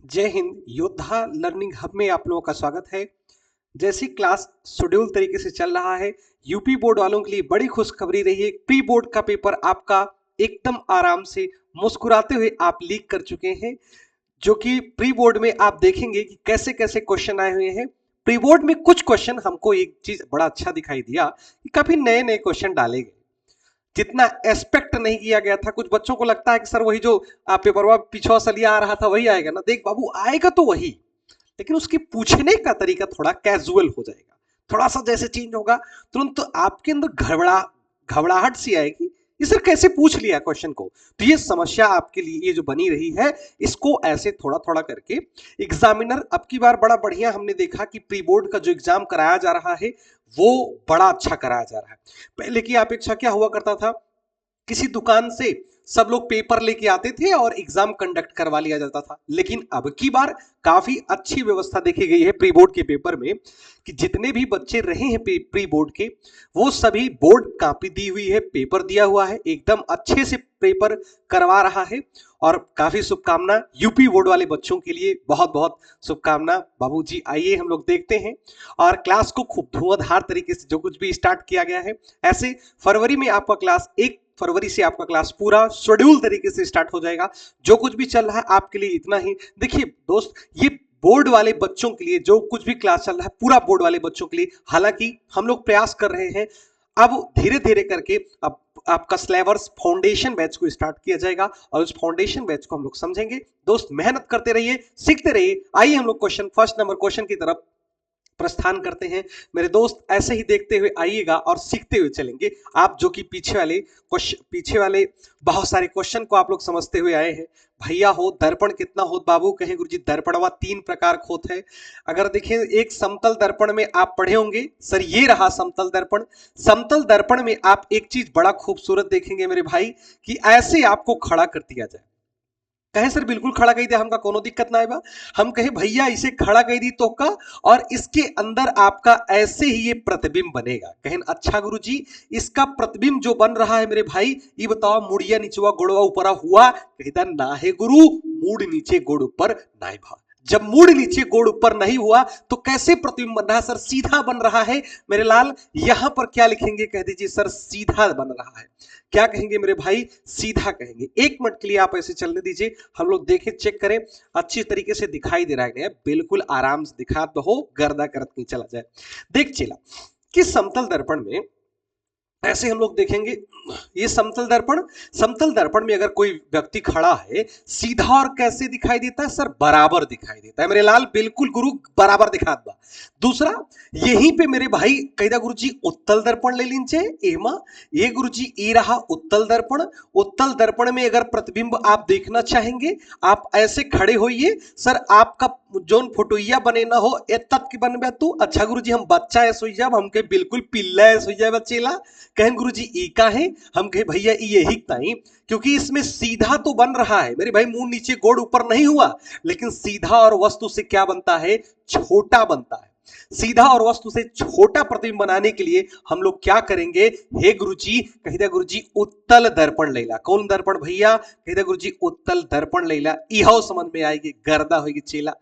जय हिंद। योद्धा learning hub में आप लोगों का स्वागत है। जैसी क्लास शेड्यूल तरीके से चल रहा है, यूपी बोर्ड वालों के लिए बड़ी खुशखबरी रही है। प्री बोर्ड का पेपर आपका एकदम आराम से मुस्कुराते हुए आप लीक कर चुके हैं, जो कि प्री बोर्ड में आप देखेंगे कि कैसे कैसे क्वेश्चन आए हुए हैं। प्री बोर्ड में कुछ क्वेश्चन हमको एक चीज बड़ा अच्छा दिखाई दिया कि काफी नए नए क्वेश्चन डाले गए, जितना एक्सपेक्ट नहीं किया गया था। कुछ बच्चों को लगता है कि सर वही जो पेपर पिछवा सलिया आ रहा था वही आएगा ना। देख बाबू, आएगा तो वही, लेकिन उसके पूछने का तरीका थोड़ा कैजुअल हो जाएगा। थोड़ा सा जैसे चेंज होगा, तुरंत तो आपके अंदर घबराहट सी आएगी, ये सर कैसे पूछ लिया क्वेश्चन को। तो ये समस्या आपके लिए ये जो बनी रही है, इसको ऐसे थोड़ा थोड़ा करके एग्जामिनर अब की बार बड़ा बढ़िया हमने देखा कि प्री बोर्ड का जो एग्जाम कराया जा रहा है वो बड़ा अच्छा कराया जा रहा है। पहले की अपेक्षा क्या हुआ करता था, किसी दुकान से सब लोग पेपर लेके आते थे और एग्जाम कंडक्ट करवा लिया जाता था। लेकिन अब की बार काफी अच्छी व्यवस्था देखी गई है प्री बोर्ड के पेपर में, कि जितने भी बच्चे रहे हैं प्री बोर्ड के, वो सभी बोर्ड कॉपी दी हुई है, पेपर दिया हुआ है, एकदम अच्छे से पेपर करवा रहा है। और काफी शुभकामना यूपी बोर्ड वाले बच्चों के लिए, बहुत बहुत शुभकामना बाबूजी। आइए हम लोग देखते हैं और क्लास को खूब धुआंधार तरीके से जो कुछ भी स्टार्ट किया गया है। ऐसे फरवरी में आपका क्लास 1 फरवरी से आपका क्लास पूरा शेड्यूल तरीके से स्टार्ट हो जाएगा। जो कुछ भी चल रहा है आपके लिए इतना ही। देखिए दोस्त, ये बोर्ड वाले बच्चों के लिए जो कुछ भी क्लास चल रहा है पूरा बोर्ड वाले बच्चों के लिए। हालांकि हम लोग प्रयास कर रहे हैं, अब धीरे धीरे करके अब आपका सिलेबस फाउंडेशन बैच को स्टार्ट किया जाएगा और उस फाउंडेशन बैच को हम लोग समझेंगे। दोस्त मेहनत करते रहिए, सीखते रहिए। आइए हम लोग फर्स्ट नंबर क्वेश्चन की तरफ प्रस्थान करते हैं। मेरे दोस्त ऐसे ही देखते हुए आइएगा और सीखते हुए चलेंगे। आप जो कि पीछे वाले बहुत सारे क्वेश्चन को आप लोग समझते हुए आए हैं। भैया हो दर्पण कितना होत बाबू, कहे गुरुजी दर्पणवा 3 प्रकार होत है। अगर देखें, एक समतल दर्पण में आप पढ़े होंगे सर, ये रहा समतल दर्पण। समतल दर्पण में आप एक चीज बड़ा खूबसूरत देखेंगे मेरे भाई, कि ऐसे आपको खड़ा कर दिया जाए। कहे सर बिल्कुल खड़ा कही दिया, हमका कोनो दिक्कत ना आएगा। हम कहे भैया इसे खड़ा कही दी तो का, और इसके अंदर आपका ऐसे ही ये प्रतिबिंब बनेगा। कहें अच्छा गुरुजी, इसका प्रतिबिंब जो बन रहा है मेरे भाई, ये बताओ मुड़िया नीचवा गोड़वा ऊपरा हुआ। कहता ना है गुरु, मूड नीचे गोड़ ऊपर नाई भा। जब मूड नीचे गोड़ ऊपर नहीं हुआ तो कैसे प्रतिबिंब बन रहा है सर? सीधा बन रहा है मेरे लाल। यहां पर क्या लिखेंगे, कह दीजिए सर सीधा बन रहा है। क्या कहेंगे मेरे भाई? सीधा कहेंगे। 1 मिनट के लिए आप ऐसे चलने दीजिए, हम लोग देखें, चेक करें अच्छी तरीके से दिखाई दे रहा है। बिल्कुल आराम से दिखा दो, गर्दा करत नहीं चला जाए। देख चला कि समतल दर्पण में ऐसे हम लोग देखेंगे, ये समतल दर्पण में अगर कोई व्यक्ति खड़ा है, सीधा और कैसे दिखाई देता है सर? बराबर दिखाई देता है मेरे लाल। बिल्कुल गुरु, बराबर दिखा दो। दूसरा, यहीं पे मेरे भाई कैदा गुरु जी उत्तल दर्पण ले लीजिए एमा। ये गुरु जी ये रहा उत्तल दर्पण। उत्तल दर्पण में अगर प्रतिबिंब आप देखना चाहेंगे, आप ऐसे खड़े होइए सर, आपका जोन फोटोइया बने ना हो ए तब की बनबे तू। अच्छा गुरु जी, हम बच्चा है सोई जाब, हमके बिल्कुल पिल्ला है सोई जाए बच्चेला। कहें गुरु जी ई का है, हम कहे भैया यही ताई, क्योंकि इसमें सीधा तो बन रहा है मेरे भाई, मुंह नीचे गोड़ ऊपर नहीं हुआ, लेकिन सीधा और वस्तु से क्या बनता है? छोटा बनता है। सीधा और वस्तु से छोटा प्रतिबिंब बनाने के लिए हम लोग क्या करेंगे? हे गुरुजी, कहिदा गुरुजी उत्तल दर्पण लेला। कौन दर्पण भैया? कहिदा गुरुजी उत्तल दर्पण लेला। इहो समझ में आएगी, गर्दा होगी चेला।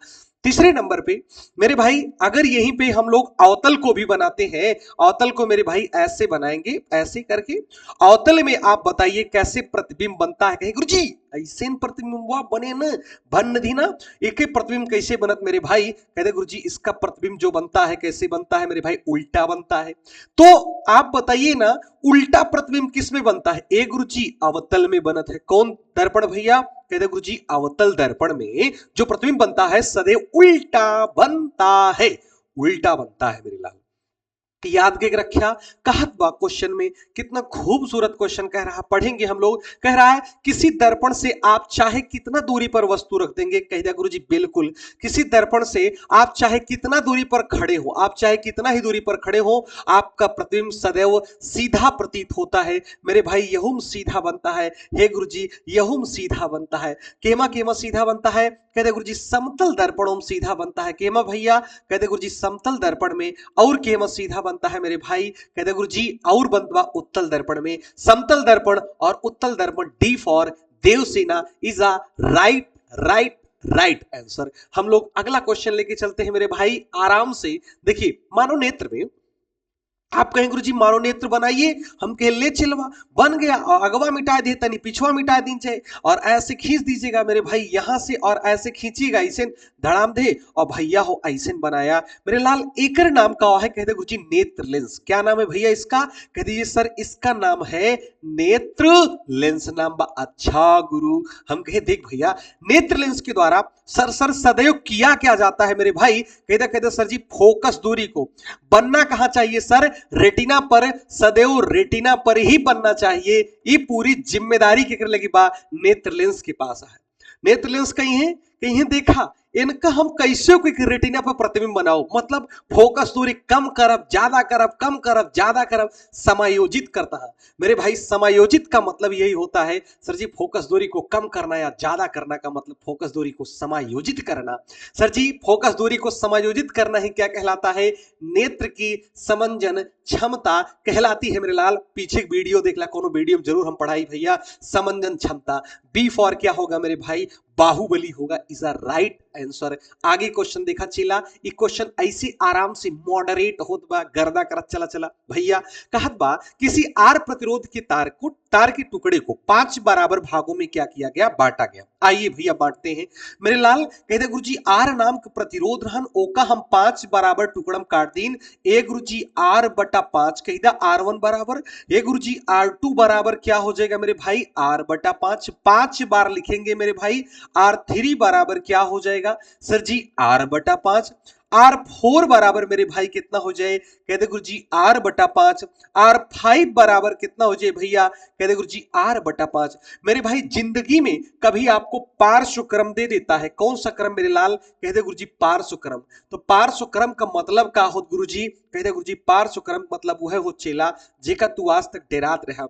तीसरे नंबर पे मेरे भाई, अगर यहीं पे हम लोग अवतल को भी बनाते हैं, अवतल को मेरे भाई ऐसे बनाएंगे, ऐसे करके अवतल में आप बताइए कैसे प्रतिबिंब बनता है? कहे गुरुजी ऐसे प्रतिबिंब बने न बन दी ना, एक प्रतिबिंब कैसे बनत मेरे भाई? कहते गुरुजी इसका प्रतिबिंब जो बनता है कैसे बनता है मेरे भाई? उल्टा बनता है। तो आप बताइए ना, उल्टा प्रतिबिंब किस में बनता है? ए गुरुजी अवतल में बनत है। कौन दर्पण भैया? कहते गुरुजी अवतल दर्पण में जो प्रतिबिंब बनता है सदैव उल्टा बनता है। उल्टा बनता है मेरे लाल। याद के रखा कहत बा क्वेश्चन में, कितना खूबसूरत क्वेश्चन कह रहा, पढ़ेंगे हम लोग। कह रहा है किसी दर्पण से आप चाहे कितना दूरी पर वस्तु रख देंगे। कह दिया गुरुजी बिल्कुल, किसी दर्पण से आप चाहे कितना दूरी पर खड़े हो, आप चाहे कितना ही दूरी पर खड़े हो, आपका प्रतिबिंब सदैव सीधा प्रतीत होता है मेरे भाई। यहुम सीधा बनता है। हे गुरुजी यहुम सीधा बनता है। केमा केमा सीधा बनता है? कहते गुरुजी समतल दर्पणों सीधा बनता है। केमा भैया? कहते गुरुजी समतल दर्पण में। और केमा सीधा बनता है मेरे भाई? कहते गुरुजी और बनता उत्तल दर्पण में। समतल दर्पण और उत्तल दर्पण, D for Devsena is a right right answer. हम लोग अगला क्वेश्चन लेके चलते हैं मेरे भाई आराम से। देखिए मानव नेत्र में आप कहें गुरुजी मानो नेत्र बनाइए, हम कहे ले चिलवा बन गया, और अगवा मिटा दिए तनी पिछवा मिटा दीजिए और ऐसे खींच दीजिएगा मेरे भाई यहां से, और ऐसे खींचिएगा ऐसे धड़ाम दे और भैया हो ऐसे बनाया मेरे लाल। एकर नाम का है कहते गुरुजी नेत्र लेंस। क्या नाम है भैया इसका? कह दीजिए सर इसका नाम है नेत्र लेंस नाम बा। अच्छा गुरु, हम कहे देख भैया नेत्र लेंस के द्वारा सर सदैव किया क्या जाता है मेरे भाई? कहते कहते सर जी फोकस दूरी को बनना कहां चाहिए सर? रेटिना पर, सदैव रेटिना पर ही बनना चाहिए। ये पूरी जिम्मेदारी के कर लगी बा नेत्र लेंस के पास है। नेत्र लेंस कहीं है देखा इनका हम कैसे कोई रेटिना पर प्रतिबिंब बनाओ, मतलब फोकस दूरी कम करब ज्यादा करब, कम करब ज्यादा करब, समायोजित करता है मेरे भाई। समायोजित का मतलब यही होता है सर जी फोकस दूरी को कम करना या ज्यादा करना का मतलब फोकस दूरी को समायोजित करना। सर जी फोकस दूरी को समायोजित करना ही क्या कहलाता है? नेत्र की समंजन क्षमता कहलाती है मेरे लाल। पीछे वीडियो देख ला, कोनो वीडियो जरूर हम पढ़ाई भैया। समंजन क्षमता, बी फॉर क्या होगा मेरे भाई? बाहुबली होगा। Is a right answer. आगे क्वेश्चन देखा चिला, ये क्वेश्चन ऐसे आराम से मॉडरेट होत बा, गर्दा करत चला चला भैया। कहत बा किसी आर प्रतिरोध के तार के टुकड़े को 5 बराबर भागों में क्या किया गया? बांटा गया। आइए भैया बांटते हैं मेरे लाल। कहते गुरुजी आर नाम का प्रतिरोध रहन, ओका हम 5 बराबर टुकड़म काट दीन। ए गुरुजी आर बटा 5 कही दा R1 बराबर, ए गुरुजी R2 बराबर क्या हो जाएगा मेरे भाई? R बटा 5। 5 बार लिखेंगे मेरे भाई। R3 बराबर क्या हो जाएगा सर जी? R बटा 5। R4 बराबर मेरे भाई कितना हो जाए? कहते गुरुजी R बटा 5। R5 बराबर कितना हो जाए भैया? कहते गुरुजी R बटा 5। मेरे भाई जिंदगी में कभी आपको पार्श्व क्रम दे देता है, कौन सा क्रम मेरे लाल? कहते गुरुजी पार्श्व क्रम। तो पार्श्व क्रम का मतलब का हो गुरुजी? कहते गुरुजी पार्श्व क्रम मतलब वह हो चेला जेका तू आज तक डेरात रहा।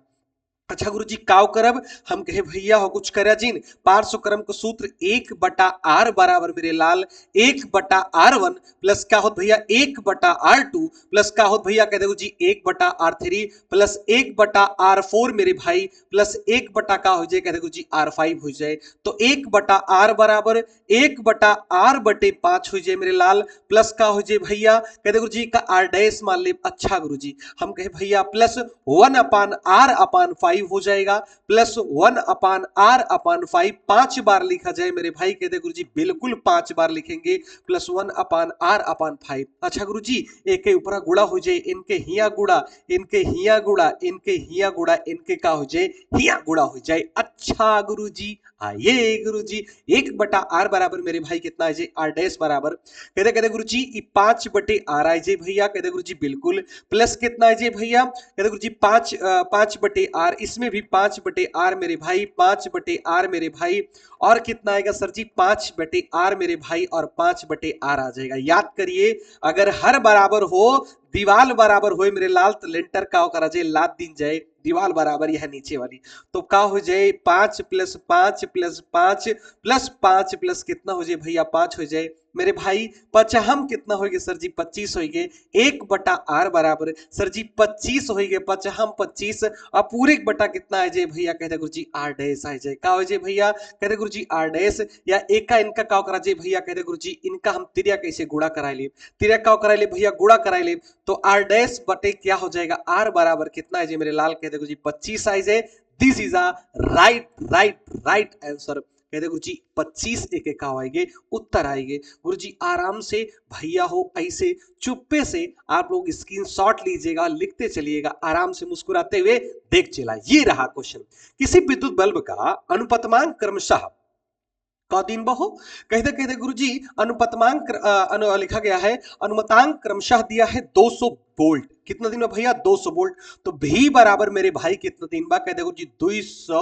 अच्छा गुरुजी काव करब? हम कहे भैया हो कुछ करा जिन। पार्श्व क्रम का सूत्र 1 बटा R बराबर मेरे लाल 1 बटा R1 प्लस क्या होत भैया? 1 बटा R2 प्लस क्या होत भैया? कहते गुरुजी 1 बटा R3 प्लस 1 बटा R4 मेरे भाई प्लस 1 बटा का हो जाए? कहते गुरुजी R5 हो जाए। तो 1 बटा R बराबर 1 बटा R बटे 5 हो जाए मेरे लाल, प्लस का हो जाए भैया? कहते गुरुजी का R डैश मान ले। अच्छा गुरुजी, हम कहे भैया प्लस 1 अपान R अपान 5 हो जाएगा, प्लस 1 अपान R अपान 5 5 बार लिखा जाए मेरे भाई? कहते गुरुजी बिल्कुल 5 बार लिखेंगे, प्लस 1 अपान R अपान 5। अच्छा गुरुजी एक के ऊपर गुड़ा हो जाए, इनके हिया गुड़ा, इनके हिया गुड़ा, इनके हिया गुड़ा, इनके का हो जाए? हिया गुड़ा हो जाए। अच्छा गुरुजी आइए गुरुजी 1 बटा R बराबर मेरे भाई कितना है? R डैश बराबर कहते कहते गुरुजी 5 बटे R आई जे भैया? कहते गुरुजी बिल्कुल, प्लस कितना है जे भैया? कहते गुरुजी 5 बटे R, इसमें भी 5 बटे R मेरे भाई, 5 बटे R मेरे भाई, और कितना आएगा सर जी? 5 बटे R मेरे भाई, और 5 बटे R आ जाएगा। याद करिए अगर हर बराबर हो, दीवाल बराबर हो मेरे लाल, तो लेंटर का करा जाए लाद दिन जाए दीवाल बराबर यह नीचे वाली, तो का हो जाए? 5 प्लस 5 प्लस 5 प्लस 5 प्लस कितना हो जाए भैया? 5 हो जाए मेरे भाई। पचहम कितना होगे सर जी? 25 होगे। 1 बटा R बराबर सर जी 25 होगे, पचहम 25, और पूरे बटा कितना आ जाए भैया? कहते गुरुजी R डैश आ जाए। का हो जाए भैया? कहते गुरुजी R डैश, या एक का इनका का करा जाए भैया? कहते गुरुजी इनका हम तिरिया कैसे गुड़ा करा ले? तिरिया का करा ले भैया? गुड़ा करा ले, तो R डैश बटे क्या हो जाएगा? R बराबर कितना आ जाए मेरे लाल? कहते गुरुजी 25 आ जाए। This is a right answer. कहते गुरुजी 25 एक एक आएंगे, उत्तर आएंगे। गुरुजी आराम से भैया हो ऐसे चुप्पे से आप लोग स्क्रीनशॉट लीजिएगा, लिखते चलिएगा, आराम से मुस्कुराते हुए देख चला। ये रहा क्वेश्चन। किसी विद्युत बल्ब का अनुपातमांक क्रमशः दिन बहु कहते कहते गुरुजी अनुपातमांक लिखा गया है, अनुमतांक क्रमशः दिया है 200 वोल्ट। कितना दिन में भैया? 200 वोल्ट। तो भी बराबर मेरे भाई कितना दिन बा? कहते गुरुजी 200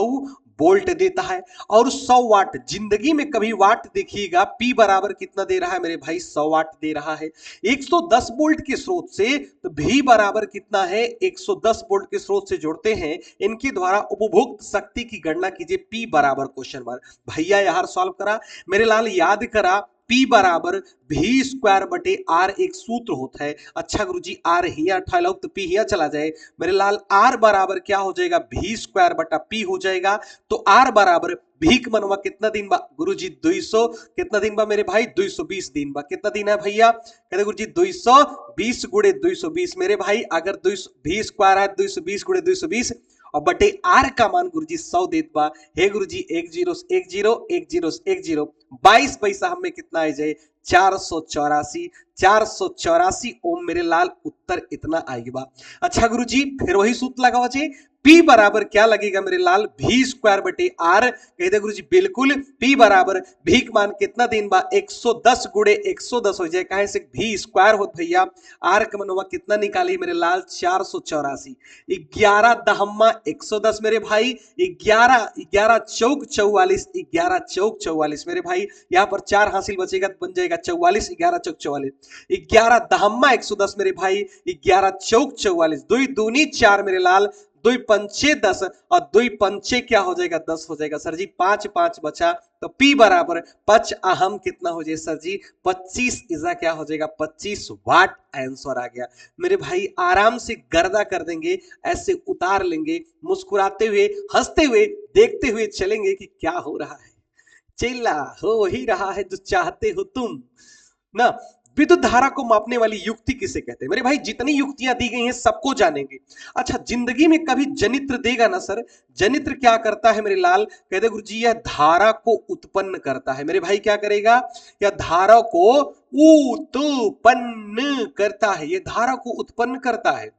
वोल्ट देता है, और 100 वाट। जिंदगी में कभी वाट देखिएगा, पी बराबर कितना दे रहा है मेरे भाई? 100 वाट दे रहा है। 110 वोल्ट के स्रोत से तो भी बराबर कितना है? 110 वोल्ट के स्रोत से जोड़ते हैं, इनके द्वारा उपभोक्त शक्ति की गणना कीजिए। पी बराबर क्वेश्चन मार्क। भैया यार सॉल्व करा मेरे लाल, याद करा P बराबर भी स्क्वायर बटे R एक सूत्र होता है। अच्छा गुरुजी R हिया उठा तो P हिया चला जाए मेरे लाल। R बराबर क्या हो जाएगा? भी स्क्वायर बटा P हो जाएगा। तो R बराबर भीख मनवा कितना दिन बा गुरुजी 200, कितना दिन बा मेरे भाई 220 दिन बा, कितना दिन है भैया, कहते गुरुजी 220 गुणे 220 मेरे भाई, अगर 220 स्क्वायर है 220 गुणे 220 और बटे आर का मान गुरुजी 100 देत बा। हे गुरुजी 1 0 1 0 1 0 1 0 22 पैसा हमें कितना आ जाए 484, 484 ओम मेरे लाल उत्तर इतना आएगा। अच्छा गुरुजी फिर वही सूत्र लगाओ जी, P बराबर क्या लगेगा मेरे लाल भी स्क्वायर बटे आर, कहते गुरुजी बिल्कुल P बराबर भीख मान कितना दिन बा 110 गुणे 110 हो जाए, कहे से भी स्क्वायर हो भैया, आर का मनवा कितना निकाली मेरे लाल 484, 11 दहम्मा 110 मेरे भाई, 11 11 चौक 44, 11 चौक 44 मेरे भाई, यहाँ पर 4 हासिल बचेगा तो बन जाएगा 44, 11 चौक 44, 11 दहम्मा 110 मेरे भाई, 11 चौक 44, 2 दूनी 4 मेरे लाल, 2 पंचे 10 और 2 पंचे क्या हो जाएगा 10 हो जाएगा सर जी, 5 5 बचा तो P बराबर 5 अहम कितना हो जाए सर जी 25 इजा क्या हो जाएगा 25 वाट आंसर आ गया। मेरे भाई आराम से गर्दा कर देंगे, ऐसे उतार लेंगे, मुस्कुराते हुए हंसते हुए देखते हुए चलेंगे कि क्या हो रहा है, चेला हो ही रहा है जो चाहते हो तुम ना। विद्युत धारा को मापने वाली युक्ति किसे कहते हैं मेरे भाई, जितनी युक्तियां दी गई हैं सबको जानेंगे। अच्छा जिंदगी में कभी जनित्र देगा ना सर, जनित्र क्या करता है मेरे लाल, कहते गुरुजी यह धारा को उत्पन्न करता है मेरे भाई, क्या करेगा, यह धारा को उत्पन्न करता है, यह धारा को उत्पन्न करता है।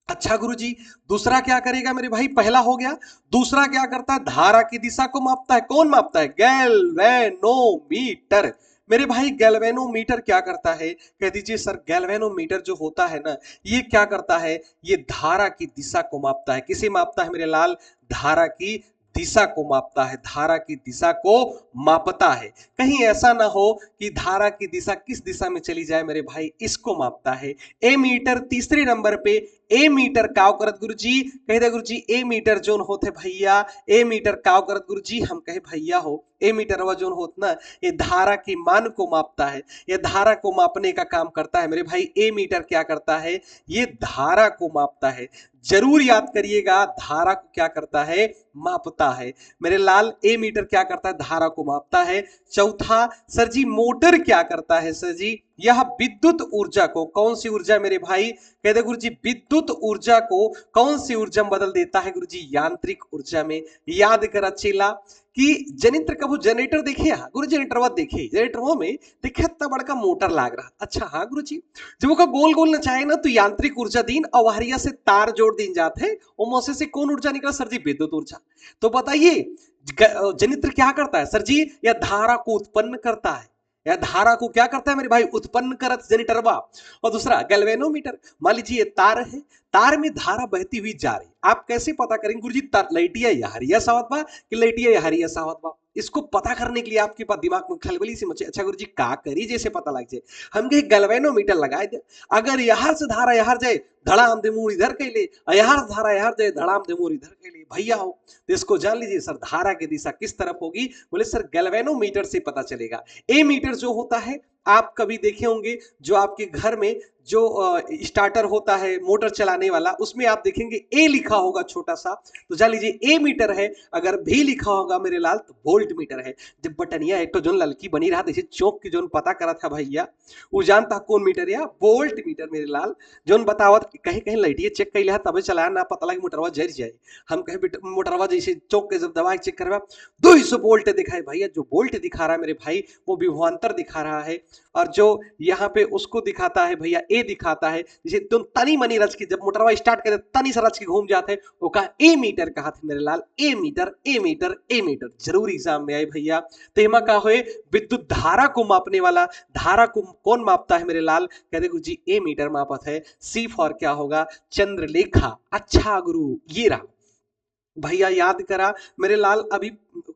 अच्छा गुरुजी दूसरा क्या करेगा मेरे भाई, पहला हो गया, दूसरा क्या करता है, धारा की दिशा को मापता है, कौन मापता है, गैल्वेनोमीटर मेरे भाई, गैल्वेनोमीटर क्या करता है, कह दीजिए सर गैल्वेनोमीटर जो होता है ना ये क्या करता है, ये धारा की दिशा को मापता है, किसे मापता है मेरे लाल, धारा की दिशा को मापता है, धारा की दिशा को मापता है, कहीं ऐसा ना हो कि धारा की दिशा किस दिशा में चली जाए मेरे भाई, इसको मापता है। ए मीटर तीसरे नंबर पे, ए मीटर काव करत गुरुजी, कहते गुरुजी ए मीटर जोन होते भैया, ए मीटर काव करत गुरुजी, हम कहे भैया हो ए मीटर वा जोन होत ना ये धारा की मान को मापता है, ये धारा को मापने का काम करता है मेरे भाई, ए मीटर क्या करता है, ये धारा को मापता है, जरूर याद करिएगा धारा को क्या करता है, मापता है मेरे लाल, ए मीटर क्या करता है, धारा को मापता है। चौथा सर जी मोटर क्या करता है सर जी, यह विद्युत ऊर्जा को, कौन सी ऊर्जा मेरे भाई, कहते गुरुजी विद्युत ऊर्जा को कौन सी ऊर्जा में बदल देता है गुरुजी, यांत्रिक ऊर्जा में। याद करा चेला कि जनित्र का वो जनरेटर देखे, हाँ गुरु जनरेटर देखे, जनरेटर में देखे इतना बड़का मोटर लाग रहा, अच्छा हाँ गुरुजी जब वो गोल गोल नचाए ना तो यांत्रिक ऊर्जा दीन अवहरिया से तार जोड़ दीन जाते हैं और मौसे से कौन ऊर्जा निकला सर जी, विद्युत ऊर्जा। तो बताइए जनित्र क्या करता है सर जी, यह धारा को उत्पन्न करता है, या धारा को क्या करता है मेरे भाई, उत्पन्न करत जनिटरवा। और दूसरा गैल्वेनोमीटर, मान लीजिए तार है, तार में धारा बहती हुई जा रही, आप कैसे पता करेंगे गुरुजी लाइटिया यहारिया सावत बा कि लाइटिया यहारिया सावत बा, इसको पता करने के लिए आपके पास दिमाग में खलबली सी मचे, अच्छा गुरुजी का करी जैसे पता लग जाए, हम कहे गैल्वेनोमीटर लगाए दे, अगर यहाँ से धारा यहाँ जाए धड़ाम दे मुड़ इधर कैले, यहाँ धारा यहाँ जाए धड़ाम दे मुड़ इधर कैले भैया हो, तो इसको जान लीजिए सर धारा की दिशा किस तरफ होगी, बोले सर गैल्वेनोमीटर से पता चलेगा। ए मीटर जो होता है आप कभी देखे होंगे जो आपके घर में जो स्टार्टर होता है मोटर चलाने वाला, उसमें आप देखेंगे ए लिखा होगा छोटा सा, तो जान लीजिए ए मीटर है, अगर भी लिखा होगा मेरे लाल तो वोल्ट मीटर है। जब बटनिया एक तो जो ललकी बनी रहा जैसे चौक की जोन पता करा था भैया वो जानता कौन मीटर या वोल्ट मीटर मेरे लाल, जोन बतावत कहीं कहीं लाइटिए चेक कर लिया तबे चलाया ना पता लगे मोटरवा जर जाए, हम कहे मोटरवा जैसे चौक के जब दवा चेक करवा 200 वोल्ट दिखाए भैया, जो वोल्ट दिखा रहा है मेरे भाई वो विभवांतर दिखा रहा है, और जो यहाँ पे उसको दिखाता है भैया ए दिखाता है, जैसे तुम तनी मनी रच की जब मोटरवा स्टार्ट करे तनी सा रच की घूम जाते हैं, वो कहा ए मीटर कहा थे मेरे लाल, ए मीटर ए मीटर ए मीटर जरूर एग्जाम में आए भैया। तो हिमा का हुए विद्युत धारा को मापने वाला, धारा को कौन मापता है मेरे लाल, कहते गुरु जी ए मीटर मापत है, सी फॉर क्या होगा चंद्रलेखा। अच्छा गुरु ये रहा भैया याद करा मेरे लाल, अभी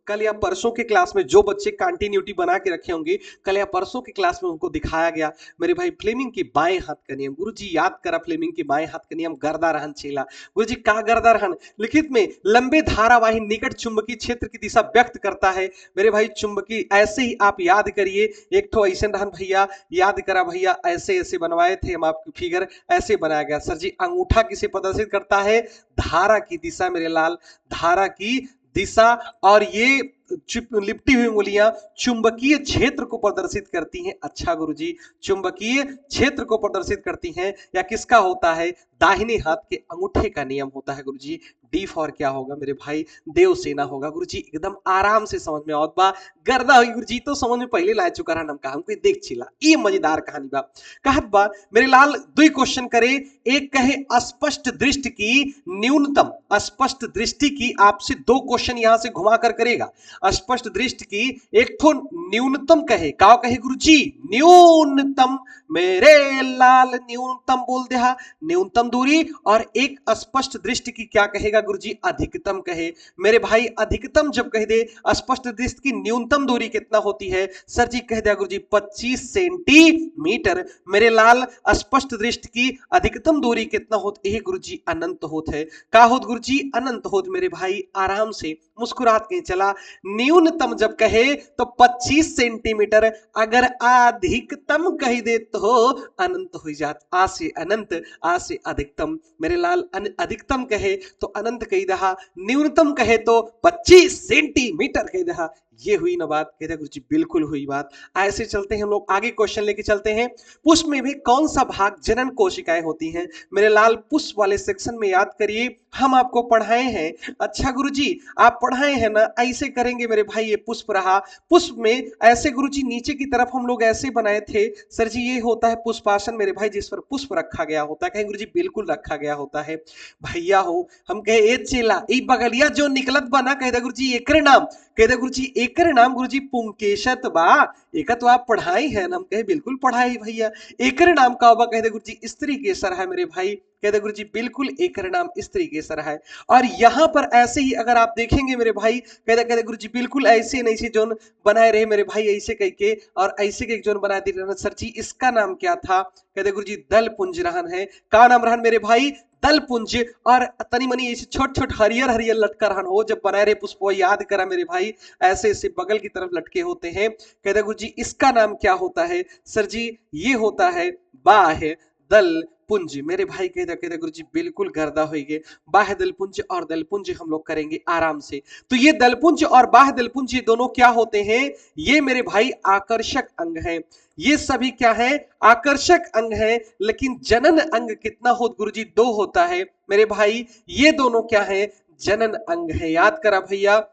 कल या परसों के क्लास में जो बच्चे कंटिन्यूटी बना के रखे होंगे कल या परसों की क्लास में उनको दिखाया गया मेरे भाई फ्लेमिंग की बाएं हाथ का नियम। गुरुजी याद करा फ्लेमिंग की बाएं हाथ का नियम, गर्दा रहन चेला। गुरुजी का गर्दा रहन लिखित में लंबे धारावाही निकट चुंबकीय क्षेत्र की दिशा व्यक्त करता है मेरे भाई, चुंबकीय ऐसे ही आप याद करिए, एक तो ऐसे रहन भैया याद करा भैया, ऐसे ऐसे बनवाए थे हम आपकी फिगर, ऐसे बनाया गया सर जी। अंगूठा किसे प्रदर्शित करता है, धारा की दिशा मेरे लाल, धारा की दिशा, और ये लिपटी हुई उंगलियां चुंबकीय क्षेत्र को प्रदर्शित करती हैं। अच्छा गुरुजी, चुंबकीय क्षेत्र को प्रदर्शित करती हैं, या किसका होता है? दाहिने हाथ के अंगूठे का नियम होता है गुरुजी। डी फॉर क्या होगा मेरे भाई? देवसेना होगा गुरुजी। एकदम आराम से समझ में आवत बा। गर्दा हुई गुरुजी तो समझ में पहले ला चुका रहा, नमका हमको देख चिला। ये मजेदार कहानी बा। कहत बा मेरे लाल दुई क्वेश्चन करे। एक कहे स्पष्ट दृष्टि की न्यूनतम, स्पष्ट दृष्टि की आपसे दो क्वेश्चन यहां से घुमा कर करेगा। स्पष्ट दृष्टि की एक तो न्यूनतम कहे, का कहे गुरुजी? न्यूनतम, मेरे लाल न्यूनतम बोल दे, न्यूनतम दूरी। और एक स्पष्ट दृष्टि की क्या कहेगा गुरुजी? अधिकतम कहे। मेरे भाई अधिकतम जब कह दे, स्पष्ट दृष्टि की न्यूनतम दूरी कितना होती है? सर जी कह दिया गुरुजी 25 सेंटीमीटर। मेरे लाल स्पष्ट दृष्टि की अधिकतम दूरी कितना होती है गुरुजी? अनंत होत है। का होत गुरुजी? अनंत होत। मेरे भाई आराम से मुस्कुरात के चला। न्यूनतम जब कहे तो 25 सेंटीमीटर, अगर अधिकतम कह दे तो अनंत हो जात। आ से अनंत, आ से अधिकतम। मेरे लाल अधिकतम कहे तो अनंत कह दहा, न्यूनतम कहे तो 25 सेंटीमीटर कह दहा। ये हुई ना बात? कहते गुरुजी बिल्कुल हुई बात। ऐसे चलते हैं हम लोग आगे, क्वेश्चन लेके चलते हैं। पुष्प में भी कौन सा भाग जनन कोशिकाएं होती हैं? मेरे लाल पुष्प वाले सेक्शन में याद करिए, हम आपको पढ़ाए हैं। अच्छा गुरुजी आप पढ़ाए हैं ना, ऐसे करेंगे मेरे भाई। ये पुष्प रहा, पुष्प में ऐसे गुरुजी नीचे की तरफ हम लोग ऐसे बनाए थे। सर जी ये होता है पुष्पासन मेरे भाई, जिस पर पुष्प रखा गया होता है। कहें गुरुजी बिल्कुल रखा गया होता है। भैया हो हम कहे ए चेला ए बगलिया जो निकलत बना, कहते गुरुजी एकरे नाम, कहते गुरुजी एकरे नाम गुरुजी पुंकेशत बा। एक तो आप पढ़ाई है ना? हम कहे बिल्कुल पढ़ाई भैया। एकरे नाम का होगा? कहते गुरुजी स्त्री केसर है मेरे भाई। कहते गुरुजी बिल्कुल एकरे नाम स्त्री केसर है। और यहां पर ऐसे ही अगर आप देखेंगे मेरे भाई, कहते कहते गुरुजी बिल्कुल ऐसे नहीं से जोन बनाए रहे मेरे भाई, ऐसे कह के और ऐसे के जोन बना दी रहे। सर जी इसका नाम क्या था? कहते गुरुजी दल पुंज रहन है। का नाम रहन मेरे भाई? दल पुंज। और तनी मनी ऐसे छोट छोट हरियर हरियर लटका रहन हो जब बनाए रहे पुष्प, याद करा मेरे भाई, ऐसे ऐसे बगल की तरफ लटके होते हैं। कहते गुरुजी इसका नाम क्या होता है? सर जी ये होता है बाह दल पुंज। मेरे भाई कहते कहते गुरुजी बिल्कुल गर्दा होइए। बाह दलपुंज और दलपुंज हम लोग करेंगे आराम से। तो ये दलपुंज और बाह दलपुंज ये दोनों क्या होते हैं? ये मेरे भाई आकर्षक अंग हैं। ये सभी क्या है? आकर्षक अंग है। लेकिन जनन अंग कितना हो गुरुजी? 2 होता है मेरे भाई। ये दोनों क्या है? जनन अंग है। याद करा भैया,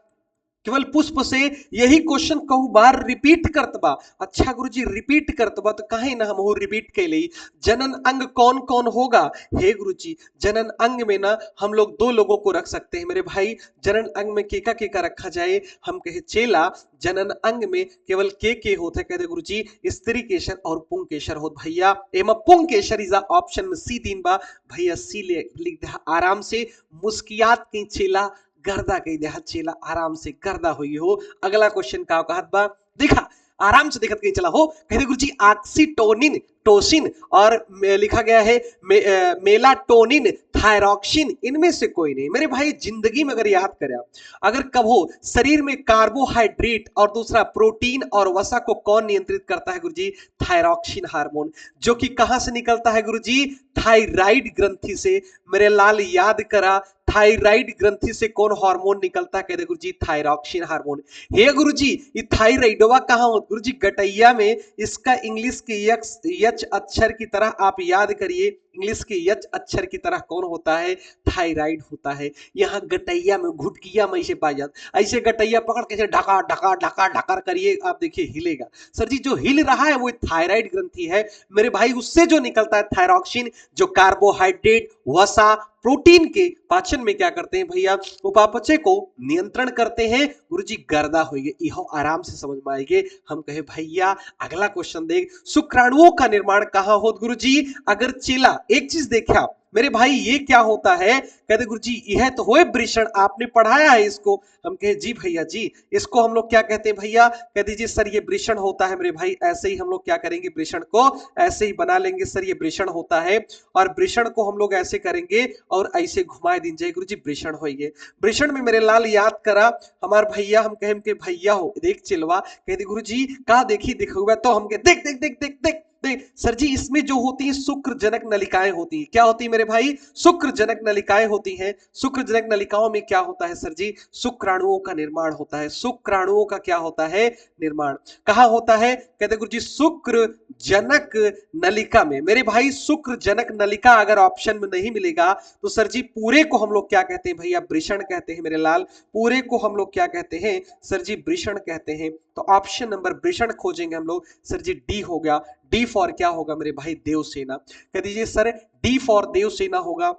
केवल पुष्प से यही क्वेश्चन कहू बार रिपीट करत बा। अच्छा गुरुजी रिपीट करत बा तो कहे ना हम रिपीट के लिए। जनन अंग कौन कौन होगा? हे गुरुजी जनन अंग में ना हम लोग 2 लोगों को रख सकते हैं मेरे भाई। जनन अंग में केका रखा जाए? हम कहे चेला जनन अंग में केवल के होते। कहते गुरुजी स्त्री केशर और पुंकेशर होत भैया। एमा पुंकेशर इज ऑप्शन में सी 3 बा भैया। सी लिख दे आराम से। मुस्कियात के चेला गर्दा कही दे, चेला आराम से गर्दा हुई हो। अगला क्वेश्चन का कहत बा, देखा आराम से देखत कहीं चला हो। कहते गुरुजी ऑक्सीटोनिन, टोसिन और लिखा गया है मेलाटोनिन, थायरॉक्सिन, इनमें से कोई नहीं। मेरे भाई जिंदगी में अगर याद करें, अगर कहो शरीर में कार्बोहाइड्रेट और दूसरा प्रोटीन और वसा को कौन नियंत्रित करता है गुरुजी? थायरॉक्सिन हार्मोन, जो कि कहां से निकलता है गुरुजी? थायराइड ग्रंथि से। मेरे लाल याद करा, थायराइड ग्रंथि से कौन हार्मोन निकलता है? कहते गुरुजी थायरॉक्सिन हार्मोन। हे गुरुजी ये थायराइडवा कहां होता? गुरुजी गटैया में। इसका इंग्लिश के यच अक्षर की तरह आप याद करिए, इंग्लिश के यच अक्षर की तरह कौन होता है? थायराइड होता है। यहाँ गटैया में, घुटकिया में ऐसे पाया जाता। ऐसे गटैया पकड़ के ढका ढका ढका ढका करिए, आप देखिए हिलेगा। सर जी जो हिल रहा है वो थायराइड ग्रंथि है मेरे भाई। उससे जो निकलता है थायरॉक्सिन, जो कार्बोहाइड्रेट, वसा, प्रोटीन के पाचन में क्या करते हैं भैया? उपापचय को नियंत्रण करते हैं। गुरुजी गर्दा होइए, यह आराम से समझ में आएंगे। हम कहे भैया अगला क्वेश्चन देख, शुक्राणुओं का निर्माण कहां होता गुरुजी? अगर चेला एक चीज देखा मेरे भाई, ये क्या होता है? कहते गुरुजी यह तो होए वृषण, आपने पढ़ाया है इसको। हम कहे जी भैया जी, इसको हम लोग क्या कहते हैं भैया? कह दीजिए सर ये वृषण होता है मेरे भाई। ऐसे ही हम लोग क्या करेंगे? वृषण को ऐसे ही बना लेंगे। सर ये वृषण होता है, और वृषण को हम लोग ऐसे करेंगे और ऐसे घुमाए दिन जाए गुरुजी वृषण होइए। वृषण में मेरे लाल याद करा हमार भैया, हम कहे के भैया हो देख चिलवा। कहते गुरुजी का देखी दिखुआ तो हम कहे देख देख देख देख देख सर जी इसमें जो होती है शुक्रजनक नलिकाएं होती हैं, क्या होती है मेरे भाई? शुक्रजनक नलिकाएं होती हैं। शुक्रजनक नलिकाओं में क्या होता है सर जी? शुक्राणुओं का निर्माण होता है। शुक्राणुओं का क्या होता है? निर्माण। कहां होता है? कहते गुरु जी शुक्रजनक नलिका में। मेरे भाई शुक्रजनक नलिका अगर ऑप्शन में नहीं मिलेगा तो सर जी पूरे को हम लोग क्या कहते हैं भैया? वृषण कहते हैं मेरे लाल। पूरे को हम लोग क्या कहते हैं सर जी? वृषण कहते हैं। तो ऑप्शन नंबर वृषण खोजेंगे हम लोग सर जी, डी हो गया। डी फॉर क्या होगा मेरे भाई? देवसेना। कह दीजिए सर डी फॉर देवसेना होगा।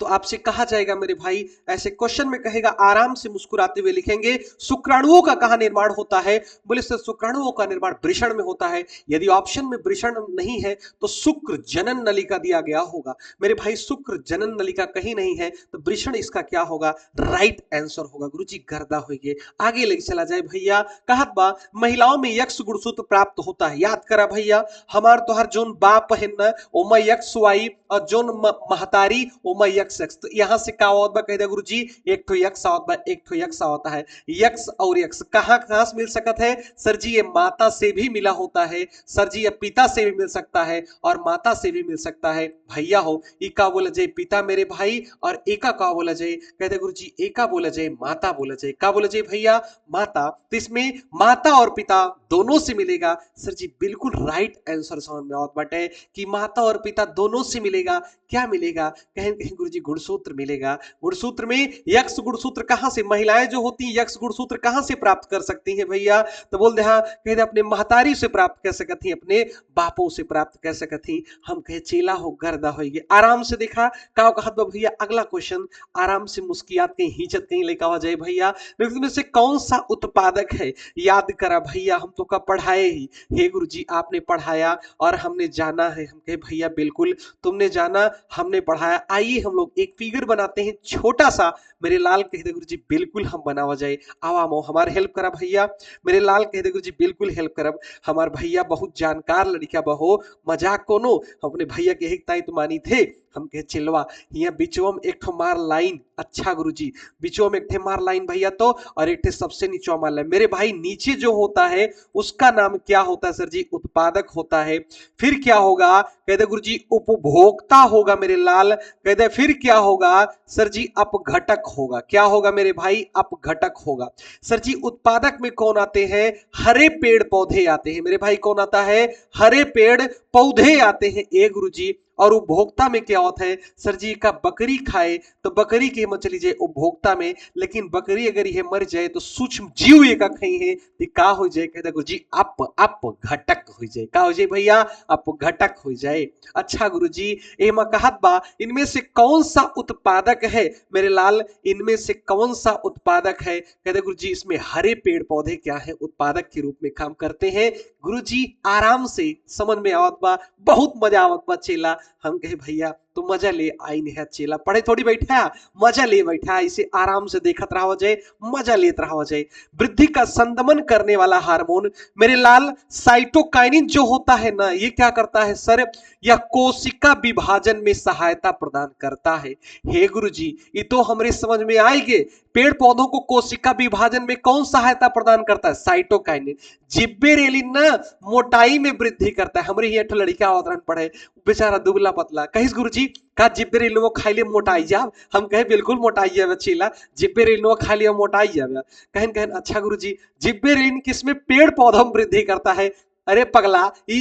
तो आपसे कहा जाएगा मेरे भाई, ऐसे क्वेश्चन में कहेगा, आराम से मुस्कुराते हुए लिखेंगे शुक्राणुओं का कहां निर्माण होता है? बोले सर शुक्राणुओं का निर्माण वृषण में होता है। यदि ऑप्शन में वृषण नहीं है तो शुक्र जनन नलिका दिया गया होगा। मेरे भाई शुक्र जनन नलिका कहीं नहीं है तो वृषण इसका क्या होगा? राइट आंसर होगा। गुरुजी गर्दा होइए, आगे लेके चला जाए भैया। कहत बा महिलाओं में यक्ष गुणसूत्र प्राप्त होता है। याद करा भैया, हमार तोहर जोन बाप है ना ओमा यक्ष वाई और जोन महतारी ओमा यक्ष यक्ष। तो यहां से का आवत बा? कह दे गुरुजी एक ठो यक्ष आवत बा, एक ठो यक्ष आवता है। यक्ष और यक्ष कहां कहां से मिल सकत है सर जी? ये माता से भी मिला होता है सर जी, ये पिता से भी मिल सकता है और माता से भी मिल सकता है। भैया हो ई का बोला जाए पिता मेरे भाई, और एका का बोला जाए? कहते गुरुजी एका बोला जाए माता बोला जाए। का बोला जाए भैया? माता। तो इसमें माता और पिता दोनों से मिलेगा सर जी। बिल्कुल राइट आंसर समझ में आवत बाटे कि माता और पिता दोनों से मिलेगा। क्या मिलेगा? कहें कहें गुरुजी गुणसूत्र मिलेगा। गुणसूत्र में यक्ष गुणसूत्र कहां से? महिलाएं जो होती हैं यक्ष गुणसूत्र कहां से प्राप्त कर सकती हैं भैया? तो बोल दे हाँ, कह दे अपने महतारी से प्राप्त कर सकती, अपने बापों से प्राप्त कर सकती। हम कहे चेला हो गर्दा होइए। आराम से देखा का कहत बा भैया। अगला क्वेश्चन आराम से मुस्कियात कहीं हिचत कहीं लेकर आ जाए भैया। में से कौन सा उत्पादक है? याद करा भैया, हम तो का पढ़ाए ही। हे गुरुजी आपने पढ़ाया और हमने जाना है। हम कहे भैया बिल्कुल तुमने जाना, हमने पढ़ाया। आइए हम लोग एक फिगर बनाते हैं छोटा सा। मेरे लाल कह दे गुरुजी बिल्कुल हम बनावा जाए। आवामो हमारे हेल्प करा भैया। मेरे लाल कह दे गुरुजी बिल्कुल हेल्प करब। हमार भैया बहुत जानकार लड़का बहो, मजाक कोनो अपने भैया के एक ताई तो मानी थे। हम कहे चिलवा यहाँ बिचवा में एक ठो मार लाइन। अच्छा गुरुजी बिचवा में एक ठे मार लाइन भैया, तो और एक ठे सबसे नीचे मार लाइन। मेरे भाई नीचे जो होता है उसका नाम क्या होता है सर जी? उत्पादक होता है। फिर क्या होगा? कहते गुरुजी उपभोक्ता होगा मेरे लाल। कहते फिर क्या होगा सर जी? अपघटक होगा। क्या होगा मेरे भाई? अपघटक होगा। सर जी उत्पादक में कौन आते हैं? हरे पेड़ पौधे आते हैं मेरे भाई। कौन आता है? हरे पेड़ पौधे आते हैं ए गुरुजी। और उपभोक्ता में क्या होता है सर जी? का बकरी खाए तो बकरी के मत चली जाए उपभोक्ता में, लेकिन बकरी अगर ये मर जाए तो सूक्ष्म जीव ये का खाई है तो का हो जाए? कहता गुरुजी अप घटक हो जाए। का हो जाए भैया? अप घटक हो जाए। अच्छा गुरुजी एमा कहत बा इनमें से कौन सा उत्पादक है मेरे लाल? इनमें से कौन सा उत्पादक है? कहते गुरुजी इसमें हरे पेड़ पौधे क्या है? उत्पादक के रूप में काम करते हैं। गुरुजी आराम से समझ में आवत बा, बहुत मजा आवत बा चेला। हम कहे भैया तो मजा ले आई नहीं चेला, पढ़े थोड़ी बैठा, मजा ले बैठा। इसे आराम से देखत रहा जाए, मजा लेत रहा जाए। वृद्धि का संदमन करने वाला हार्मोन मेरे लाल साइटोकाइनिन जो होता है ना, ये क्या करता है सर? यह कोशिका विभाजन में सहायता प्रदान करता है। हे गुरुजी ये तो हमरे समझ में आएंगे। पेड़ पौधों को कोशिका विभाजन में कौन सहायता प्रदान करता है? साइटोकाइनिन। जिब्बेरेलिन ना मोटाई में वृद्धि करता है। हमारे यहाँ लड़का अवतरण पढ़े बेचारा दुबला पतला, कहिस गुरुजी का जिब्बेरेलिन खाई ले मोटाई जाब? हम कहे बिल्कुल मोटाई जाए चीला, जिब्बेरेलिन खा लिया मोटाई जाए। कहन कहन अच्छा गुरुजी जिब्बेरेलिन किसमें? पेड़ पौधों में वृद्धि करता है। अरे पगला ई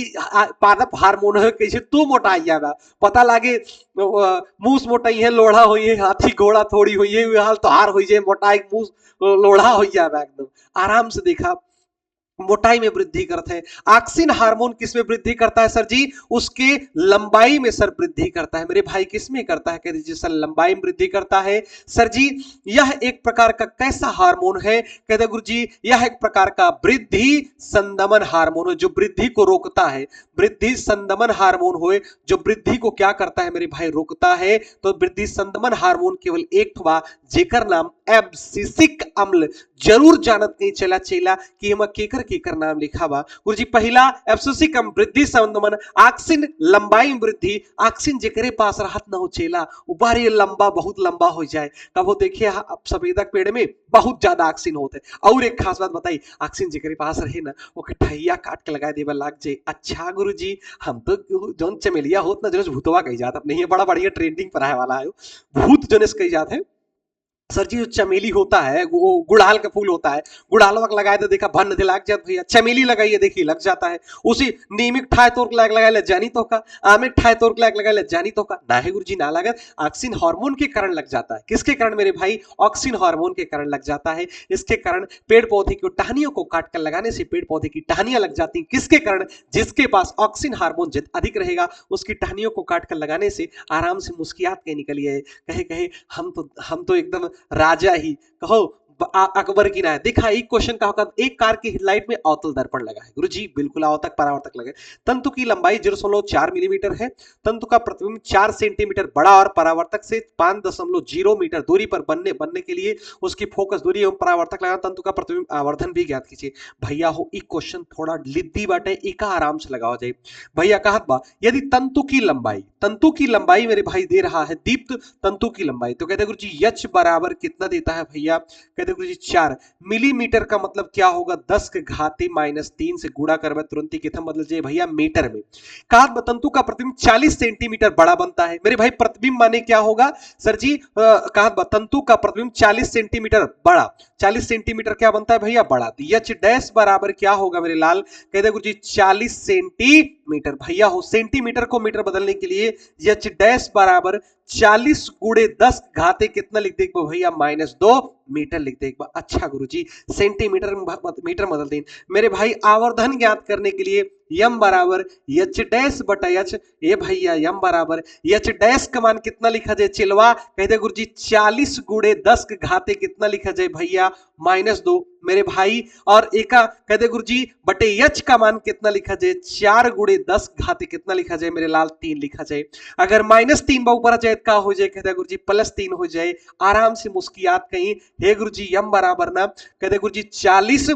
पादप हार्मोन है, कैसे तू मोटाई जाएगा? पता लागे मूस मोटाई है, लोढ़ा हुई है, हाथी घोड़ा थोड़ी हुई है, हाल तो हार हुई जाए मोटाई मूस लोढ़ा हो जाएगा एकदम। आराम से देखा मोटाई में वृद्धि करता है। ऑक्सिन हार्मोन किसमें वृद्धि करता है सर जी? उसके लंबाई में सर वृद्धि करता है। मेरे भाई किसमें करता है? कह दीजिए सर लंबाई में वृद्धि करता है। सर जी यह एक प्रकार का कैसा हार्मोन है? कहते गुरु जी यह एक प्रकार का वृद्धि संदमन हार्मोन है जो वृद्धि को रोकता है। वृद्धि संदमन हार्मोन हो जो वृद्धि को क्या करता है मेरे भाई? रोकता है। तो वृद्धि संदमन हार्मोन केवल एक ठो जेकर नाम एब्सिसिक अम्ल। जरूर जानत नहीं चला चेला कि हम केकर केकर नाम लिखा बा। गुरुजी पहला एब्सिसिक अम्ल वृद्धि संबंध मन ऑक्सिन लंबाई में वृद्धि। ऑक्सिन जेकरे पास रहत न हो चेला वो बारी लंबा बहुत लंबा हो जाए। कब वो देखिए सफेदक पेड़ में बहुत ज्यादा ऑक्सिन होते। और एक खास बात बताई, ऑक्सिन जेकरे पास रहे ना वो ठैया काट के लगा देवे लाग जाए। अच्छा गुरुजी हम तो जौन चमेलिया होत ना जो भूतवा कही जात नहीं है, बड़ा बढ़िया ट्रेंडिंग पर आए वाला है भूत जोनेस कही जात है। सर जी जो चमेली होता है वो गुड़हल का फूल होता है, गुड़हल वक्त लगाए तो देखा भन दिलाग जात भैया, चमेली लगाइए देखिए लग जाता है। उसी नीमिक ठाए तोड़ लाग लगाए ले जानी तो का, आमिक ठाए तोड़ लाग लगाए ले जानी तो का ना है गुरुजी ना लागत। ऑक्सिन हार्मोन के कारण लग जाता है। किसके कारण मेरे भाई? ऑक्सिन हार्मोन के कारण लग जाता है। इसके कारण पेड़ पौधे की टहनियों को काट कर लगाने से पेड़ पौधे की टहनियां लग जाती हैं। किसके कारण? जिसके पास ऑक्सिन हार्मोन अधिक रहेगा उसकी टहनियों को काट कर लगाने से आराम से मुस्कियात के निकलिए। कहे कहे हम तो एकदम राजा ही कहो अकबर की ना है। देखा एक क्वेश्चन का होगा, एक कार की हेडलाइट में अवतल दर्पण लगा है। गुरुजी बिल्कुल अवतक परावर्तक लगे। तंतु की लंबाई 0.4 मिलीमीटर है। तंतु का प्रतिबिंब 4 सेंटीमीटर बड़ा और परावर्तक से 5.0 मीटर दूरी पर बनने के लिए उसकी फोकस दूरी एवं परावर्तक लगा। तंतु का प्रतिबिंब आवर्धन भी ज्ञात कीजिए। भैया हो एक क्वेश्चन थोड़ा लिद्दी बाटे, एक आराम से लगाओ जाए। भैया कहत बा यदि तंतु की लंबाई मेरे भाई दे रहा है दीप्त तंतु की लंबाई, तो कहते गुरुजी एच बराबर कितना देता है भैया? कहते गुरुजी 4 मिलीमीटर का मतलब क्या होगा? 10 के घाते -3 से गुणा करबे तुरंत ही कितना बदल जाए भैया? मीटर में। कहा तंतु का प्रतिबिंब 40 सेंटीमीटर बड़ा बनता है। मेरे भाई प्रतिबिंब माने क्या होगा सर जी? कहा तंतु का प्रतिबिंब 40 सेंटीमीटर बड़ा, 40 सेंटीमीटर क्या बनता है भैया? बड़ा। तो एच डैश बराबर क्या होगा मेरे लाल? कहते गुरुजी 40 सेंटीमीटर। भैया हो सेंटीमीटर को मीटर बदलने के लिए एच डैश बराबर 40 गुणे 10 घाते कितना लिख दे भैया? -2 मीटर लिख दे। अच्छा गुरुजी सेंटीमीटर मीटर बदल दें। मेरे भाई आवर्धन ज्ञात करने के लिए यम बराबर एच डैश बटा एच। ए भैया यम बराबर एच डैश का मान कितना लिखा जाए चिलवा? कहते गुरुजी 40 गुणे 10 के घाते कितना लिखा जाए भैया? -2 मेरे भाई। और एका कहते गुरुजी बटे एच का मान कितना लिखा जाए? 4 गुणे 10 घाते कितना लिखा जाए मेरे लाल? 3 लिखा जाए। अगर -3 बा ऊपर जाए का हो जाए? कहते गुरुजी +3 हो जाए। आराम से मुस्कियात कहीं हे गुरुजी यम बराबर ना कहते गुरुजी 40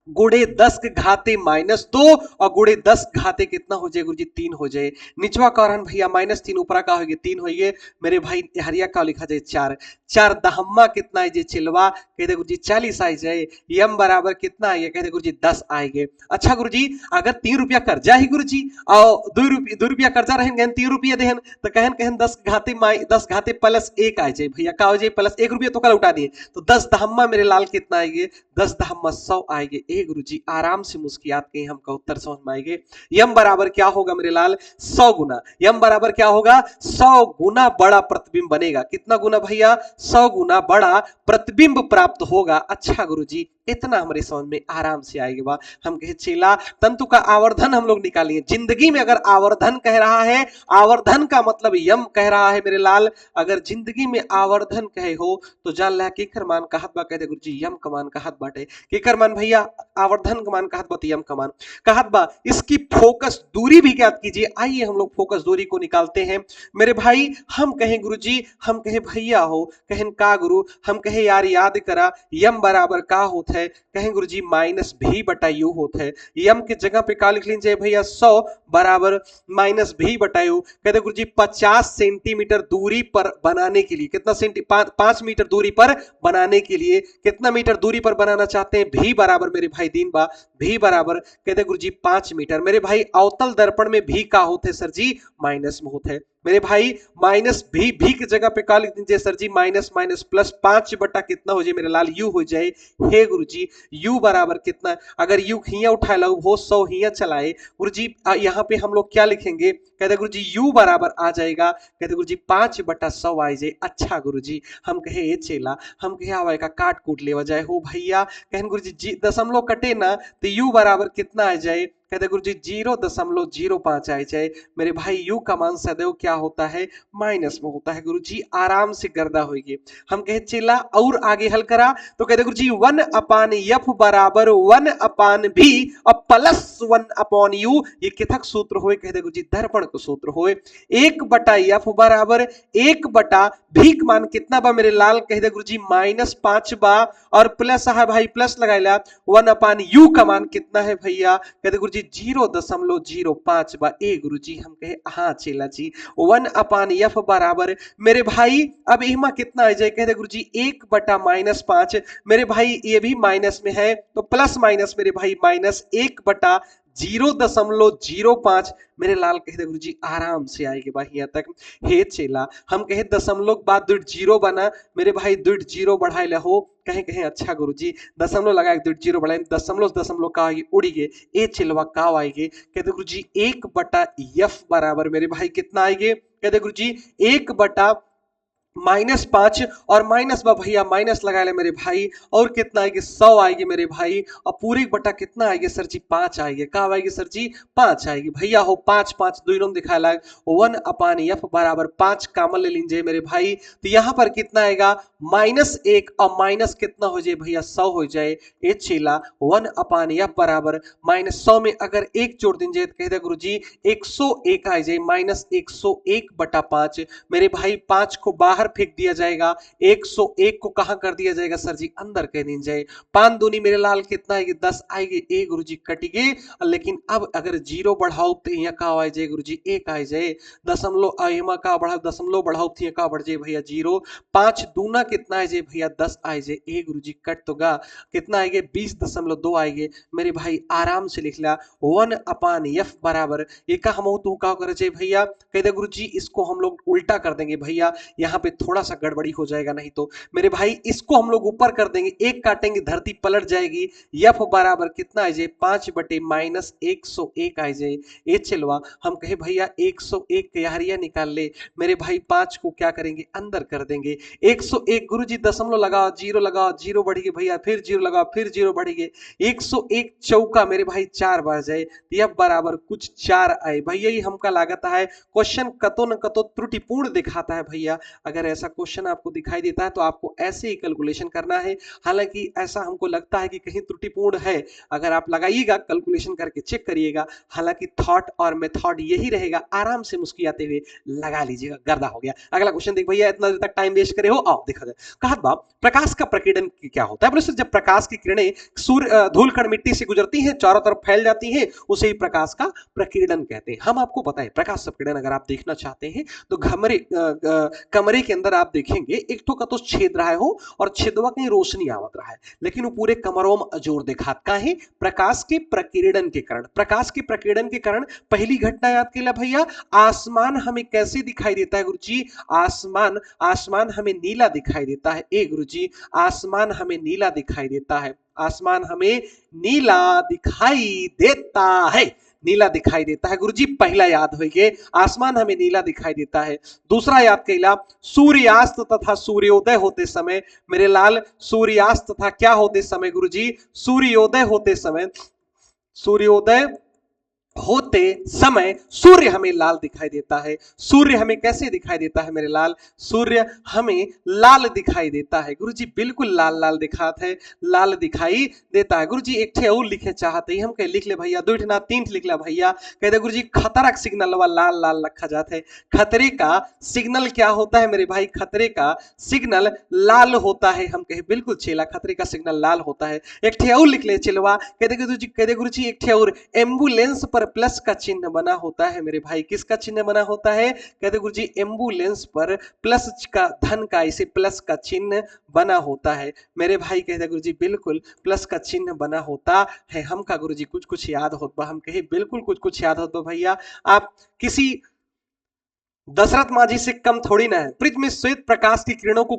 गुणे 10 के घाते -2 और गुणे 10 घाते कितना हो जाए गुरुजी? 3 हो जाए। निचवा कारण भैया -3 ऊपरा का होगी 3 होइए। मेरे भाई हरिया का लिखा जाए 4 4 दहम्मा कितना है जे चिलवा? कहते गुरुजी 40 आ जाए। यम बराबर कितना है? कहते गुरुजी 10 आएंगे। अच्छा गुरुजी अगर 3 रुपया कर्जा ही गुरुजी और 2 रुपया कर्जा रहेंगे 3 रुपया देहन तो कहन कहन 10 घाते +1 आ जाए भैया। का हो जाए? +1 रुपया तो कल उठा दिए तो 10 दहम्मा मेरे लाल कितना आएंगे? 10 दहम्मा 100 आएंगे। गुरुजी आराम से मुस्कियात के हमका उत्तर समझ में आएंगे। यम बराबर क्या होगा मेरे लाल? 100 गुना। यम बराबर क्या होगा? 100 गुना बड़ा प्रतिबिंब बनेगा। कितना गुना भैया? 100 गुना बड़ा प्रतिबिंब प्राप्त होगा। अच्छा गुरुजी इतना हमारे समझ में आराम से आएगा। हम कहे चेला तंतु का आवर्धन हम लोग निकालिए। जिंदगी में अगर आवर्धन कह रहा है, आवर्धन का मतलब यम कह रहा है मेरे लाल। अगर जिंदगी में आवर्धन कहे हो तो जान ला केकर मान कहत बा? कहते गुरुजी यम का मान कहत बाटे। केकर मान भैया? आवर्धन का मान कहत बा यम का मान कहत बा। इसकी फोकस दूरी भी ज्ञात कीजिए। आइए हम लोग फोकस दूरी को निकालते हैं मेरे भाई। हम कहें गुरुजी, हम कहें भैया हो, कहें का गुरु, हम कहें यार याद करा यम बराबर का होता है? कहें गुरुजी -भी बटा यू होता है। यम के जगह पे का लिख लीजिए भैया? 100 बराबर -भी बटा यू। कहते गुरुजी 50 सेंटीमीटर दूरी पर बनाने के लिए कितना 5 मीटर दूरी पर बनाने के लिए कितना मीटर दूरी पर बनाना चाहते हैं? भी बराबर मेरे भाई दीन बा भी बराबर कहते गुरुजी 5 मीटर। मेरे भाई अवतल दर्पण में भी का होते सर जी? माइनस में होते हैं मेरे भाई। भी की जगह पे का लिख दीजिए सर जी? -+5 बटा कितना हो जाए मेरे लाल? यू हो जाए। हे गुरुजी यू बराबर कितना? अगर यू हिया उठाए लो वो 100 हिया चलाए गुरुजी यहाँ पे हम लोग क्या लिखेंगे? कहते गुरुजी यू बराबर आ जाएगा। कहते गुरुजी 5/100 आ जाए। अच्छा गुरुजी हम कहे चेला हम कहे आवा का काट कूट ले जाए हो भैया। कहन गुरुजी दशमलव कटे ना तो यू बराबर कितना आ जाए? कहते गुरुजी 0.05 आई जाए मेरे भाई यू का मान सदैव क्या होता है, माइनस में होता है। गुरुजी आराम से गर्दा होगी। हम कहे चिल्ला और आगे हल करा तो कहते गुरुजी 1/f बराबर 1/b और प्लस 1/u ये किथक सूत्र होए, कहते गुरुजी दर्पण को सूत्र होए। 1/f बराबर 1/b का मान कितना बा मेरे लाल, कहते गुरुजी -5 बा और प्लस है भाई प्लस लगाइला 1/u का मान कितना है भैया, कहते गुरुजी 0.05 बा। ए गुरुजी हम कहे हाँ चेला जी 1/f बराबर मेरे भाई अब इमा कितना आ जाए, कहते गुरुजी 1/-5 मेरे भाई ये भी माइनस में है तो प्लस माइनस मेरे भाई -1/0.05 मेरे लाल, कहते गुरुजी आराम से आएगी भाई यहाँ तक। हे चेला हम कहे दशमलव बाद दुट जीरो बना मेरे भाई दुट जीरो बढ़ाए हो कहीं कहीं। अच्छा गुरुजी दशमलव लगा दुट जीरो बढ़ाए दशमलव दशमलव का आएगी उड़ी गे ए चिलवा का आएगी, कहते गुरुजी 1/f बराबर मेरे भाई कितना आएगी, कहते गुरुजी 1/-5 और माइनस बा भैया माइनस लगा ले मेरे भाई और कितना आएगी 100 आएगी मेरे भाई और पूरी बटा कितना आएगी सर जी 5 आएगी। कब आएगी सर जी 5 आएगी भैया हो 5 5 दो नोम दिखा ला 1/f बराबर 5 कामन ले लीजिए मेरे भाई तो यहाँ पर कितना आएगा -1 और माइनस कितना हो जाए भैया 100 हो जाए। ए चेला 1/f बराबर -100 में अगर एक जोड़ दीजिए तो कहते गुरुजी 101 आ जाए -101/5 मेरे भाई 5 को बाहर फेंक दिया जाएगा 101 को कहां कर दिया जाएगा सर जी अंदर कह दी जाए। 5 दूनी मेरे लाल कितना आएगी 10 आएगी ए गुरुजी कटेगी। लेकिन अब अगर जीरो बढ़ाओ तो यहाँ का आ जाए गुरुजी 1 आ जाए दशमलव यहाँ का बढ़ाओ दशमलव बढ़ाओ तो यहाँ का बढ़ जाए भैया 0। 5 दूना कितना आ जाए भैया 10 आ जाए ए गुरुजी कट तो गा कितना आएगा 20.2 आएंगे मेरे भाई आराम से लिख ला 1/f बराबर ये का हम तू का कर जाए भैया, कहते गुरुजी इसको हम लोग उल्टा कर देंगे भैया यहाँ पे थोड़ा सा गड़बड़ी हो जाएगा नहीं तो मेरे भाई इसको हम लोग ऊपर कर देंगे एक काटेंगे धरती पलट जाएगी f बराबर कितना आ जाए 5/-101 आ जाए। ए चलवा हम कहे भैया 101 यारिया निकाल ले मेरे भाई 5 को क्या करेंगे अंदर कर देंगे 101 गुरुजी दशमलव लगाओ जीरो बढ़ेगी भैया फिर जीरो लगाओ फिर जीरो बढ़ेगी 101 चौका मेरे भाई 4 बढ़ जाए f बराबर कुछ 4 आए भैया। ये हमका लागत है क्वेश्चन कतो न कतो त्रुटिपूर्ण दिखाता है भैया। अगर ऐसा क्वेश्चन आपको दिखाई देता है तो आपको ऐसे ही कैलकुलेशन करना है। हालांकि ऐसा हमको लगता है कि कहीं त्रुटिपूर्ण है, अगर आप लगाइएगा कैलकुलेशन करके चेक करिएगा। हालांकि थॉट और मेथड यही रहेगा, आराम से मुस्कुराते हुए लगा लीजिएगा। गर्दा हो गया। अगला क्वेश्चन देख भैया इतना देर तक टाइम वेस्ट करे हो आओ देखा जाए। कहा बाप प्रकाश का प्रकीर्णन क्या होता है, बोले सर जब प्रकाश की किरणें सूर्य धूल कण मिट्टी से गुजरती हैं चारों तरफ फैल जाती हैं उसे ही प्रकाश का प्रकीर्णन कहते हैं। हम आपको पता है प्रकाश प्रकीर्णन अगर आप देखना चाहते हैं तो कमरे के अंदर आप देखेंगे एक ठो का तो छेद रहा हो और छेदवा कहीं रोशनी आवत रहा है लेकिन वो पूरे कमरों में अजोर दिखात का है प्रकाश के प्रकीर्णन के कारण। प्रकाश के प्रकीर्णन के कारण पहली घटना याद केला भैया आसमान हमें कैसे दिखाई देता है गुरुजी, आसमान हमें नीला दिखाई देता है। ए गुरुजी आसमान हमें नीला दिखाई देता है, आसमान हमें नीला दिखाई देता है, नीला दिखाई देता है गुरुजी पहला याद होइए आसमान हमें नीला दिखाई देता है। दूसरा याद कैला सूर्यास्त तथा सूर्योदय होते समय मेरे लाल सूर्यास्त तथा क्या होते समय गुरुजी सूर्योदय होते समय सूर्य हमें लाल दिखाई देता है। सूर्य हमें कैसे दिखाई देता है मेरे लाल, सूर्य हमें लाल दिखाई देता है गुरुजी बिल्कुल लाल लाल दिखाता है, लाल दिखाई देता है। गुरुजी एक ठे और लिखे चाहते हैं हम कह लिख ले भैया 2 ना 3 लिख ला भैया, कहते गुरुजी खतरा का सिग्नल वा लाल लाल रखा जाता है। खतरे का सिग्नल क्या होता है मेरे भाई, खतरे का सिग्नल लाल होता है। हम कहे बिल्कुल चेला खतरे का सिग्नल लाल होता है। एक ठे और लिख ले चिलवा, कहते गुरुजी एक ठे और एम्बुलेंस पर प्लस का चिन्ह बना होता है मेरे भाई। किसका चिन्ह बना होता है, कहते गुरुजी एम्बुलेंस पर प्लस का धन का इसे प्लस का चिन्ह बना होता है मेरे भाई। कहते गुरुजी बिल्कुल प्लस का चिन्ह बना होता है। हमका गुरुजी कुछ कुछ याद होता, हम कहे बिल्कुल कुछ कुछ याद होता भैया। आप किसी दशरथ माझी से कम थोड़ी ना है। फ्रिज में श्वेत प्रकाश की किरणों को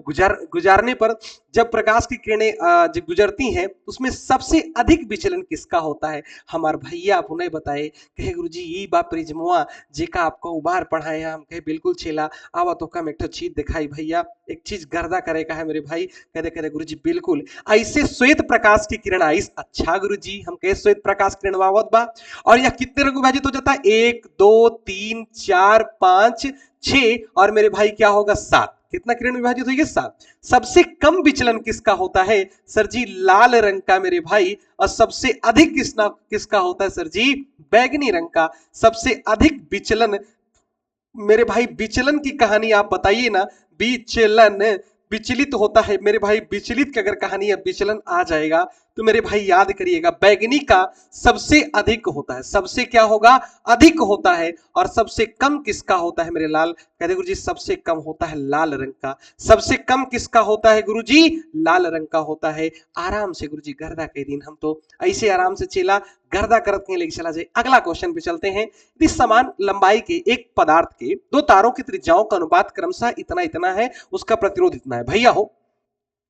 गुजारने पर जब प्रकाश की किरणें जब गुजरती हैं उसमें सबसे अधिक विचलन किसका होता है, हमारे भैया आप उन्हें बताए। कहे गुरुजी ये बा प्रिज्मुआ जेका आपको उबार पढ़ाए हम कहे बिल्कुल चेला आवा तो कम एक चीज दिखाई भैया। एक चीज गर्दा करेगा है मेरे भाई, कहते कहते गुरुजी बिल्कुल ऐसे श्वेत प्रकाश की किरण आई। अच्छा गुरुजी, हम कहे श्वेत प्रकाश किरण वावत बा, और यह कितने रंग विभाजित हो जाता है? 1 2 3 4 5 6 और मेरे भाई क्या होगा? 7। कितना किरण विभाजित हुई है? 7। सबसे कम विचलन किसका होता है सर जी? लाल रंग का मेरे भाई। और सबसे अधिक किसका होता है सर जी? बैगनी रंग का। सबसे अधिक विचलन मेरे भाई, विचलन की कहानी आप बताइए ना। विचलन, विचलित होता है मेरे भाई, विचलित की अगर कहानी है, विचलन आ जाएगा तो मेरे भाई याद करिएगा, बैगनी का सबसे अधिक होता है। सबसे क्या होगा? अधिक होता है। और सबसे कम किसका होता है मेरे लाल? कहते गुरुजी सबसे कम होता है लाल रंग का। सबसे कम किसका होता है गुरुजी? लाल रंग का होता है। आराम से गुरुजी गर्दा के दिन हम तो ऐसे आराम से चेला गर्दा करत कहीं लेके चला जाए। अगला क्वेश्चन पे चलते हैं। यदि समान लंबाई के एक पदार्थ के दो तारों की त्रिज्याओं का अनुपात क्रमशः इतना इतना है, उसका प्रतिरोध इतना है। भैया हो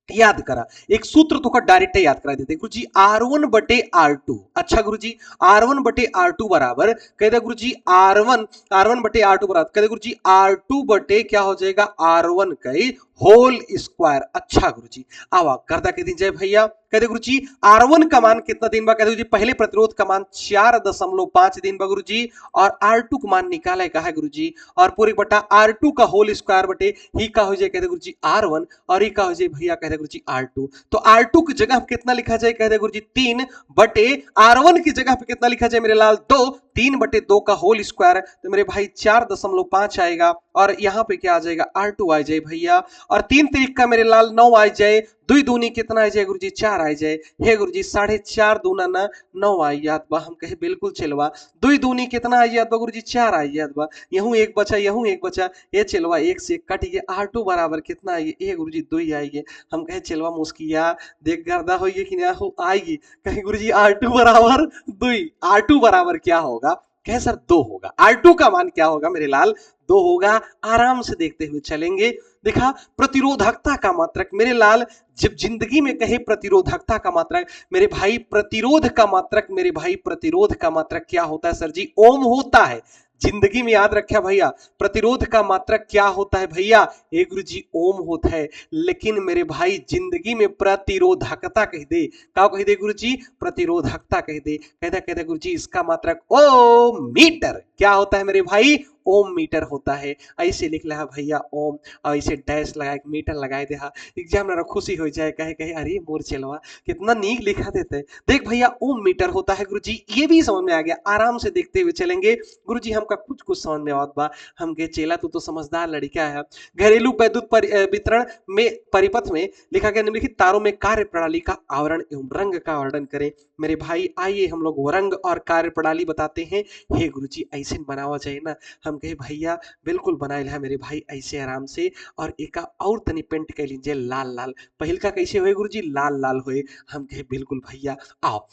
याद करा, एक सूत्र तो का डायरेक्ट याद करा देते गुरुजी, R1 बटे R2। अच्छा गुरुजी, R1 बटे R2 बराबर, कहते गुरुजी R1 बटे R2 बराबर, कहते गुरुजी R2 बटे क्या हो जाएगा? R1 का होल स्क्वायर। अच्छा गुरुजी, आवा करदा के दिन जय भैया। कहते गुरुजी R1 का मान कितना दिन बा? कहते गुरुजी पहले प्रतिरोध का मान 4.5 दिन बा गुरुजी, और R2 का मान निकाले का है गुरुजी, और पूरी बटा R2 का होल स्क्वायर बटे ही का हो जाए? कहते गुरुजी R1, और ही का हो जाए भैया? कहते गुरुजी R2। तो R2 की जगह कितना लिखा जाए? कहते गुरुजी 3 बटे R1 की जगह पे कितना लिखा जाए मेरे लाल? 2। 3 बटे 2 का होल स्क्वायर, तो मेरे भाई 4.5 आएगा, और यहाँ पे क्या आ जाएगा? R2 आ जाए भैया। और 3 तरीक का मेरे लाल 9 आ जाए। 2 दूनी कितना आ जाए गुरुजी? 4 आ जाए। हे गुरुजी 4.5 दूना ना 9 आई याद बा। हम कहे बिल्कुल चलवा। 2 दूनी कितना आई याद बा गुरुजी? 4 आई याद बा। यहूं एक बचा, यहूं एक बचा, ये चलवा एक से कट गए। R2 बराबर कितना आई? ए गुरुजी 2 आएगी। हम कहे चलवा मुस्किया देख गर्दा होइए कि ना हो आएगी। कहे गुरुजी R2 बराबर 2। R2 बराबर क्या होगा? कहे सर 2 होगा। R2 का मान क्या होगा मेरे लाल? 2 होगा। आराम से देखते हुए चलेंगे। देखा, प्रतिरोधकता का मात्रक मेरे लाल, जब जिंदगी में कहे प्रतिरोधकता का मात्रक मेरे भाई, प्रतिरोध का मात्रक मेरे भाई, प्रतिरोध का मात्रक क्या होता है सर जी? ओम होता है। जिंदगी में याद रखा भैया, प्रतिरोध का मात्रक क्या होता है भैया? एक गुरुजी ओम होता है। लेकिन मेरे भाई जिंदगी में प्रतिरोधकता कह दे, क्या कह दे गुरुजी? प्रतिरोधकता कह दे। कहते कहते गुरुजी इसका मात्रक ओम मीटर। क्या होता है मेरे भाई? ओम मीटर होता है। ऐसे लिख रहा भैया ओम, और ऐसे डैश लगा मीटर लगाए दे। एग्जाम ना खुशी हो जाए, कहे कहे अरे मोर चलवा कितना नीक लिखा देते। देख भैया ओम मीटर होता है गुरुजी, ये भी समझ में आ गया। आराम से देखते हुए चलेंगे गुरुजी, हमका कुछ कुछ समझ में आवत बा। हम के चेला तू तो समझदार लड़का है। घरेलू विद्युत वितरण में परिपथ में लिखा गया निम्नलिखित तारों में कार्य प्रणाली का आवरण एवं रंग का वर्णन करें। मेरे भाई आइए हम लोग रंग और कार्य प्रणाली बताते हैं। हे गुरुजी ऐसे बनावा जाए ना। हम कहे भैया बिल्कुल बनाए है मेरे भाई, ऐसे आराम से। और एक और तनी पेंट कर लीजिए लाल लाल। पहल का कैसे हुए गुरुजी? लाल लाल हुए। हम कहे बिल्कुल भैया आओ।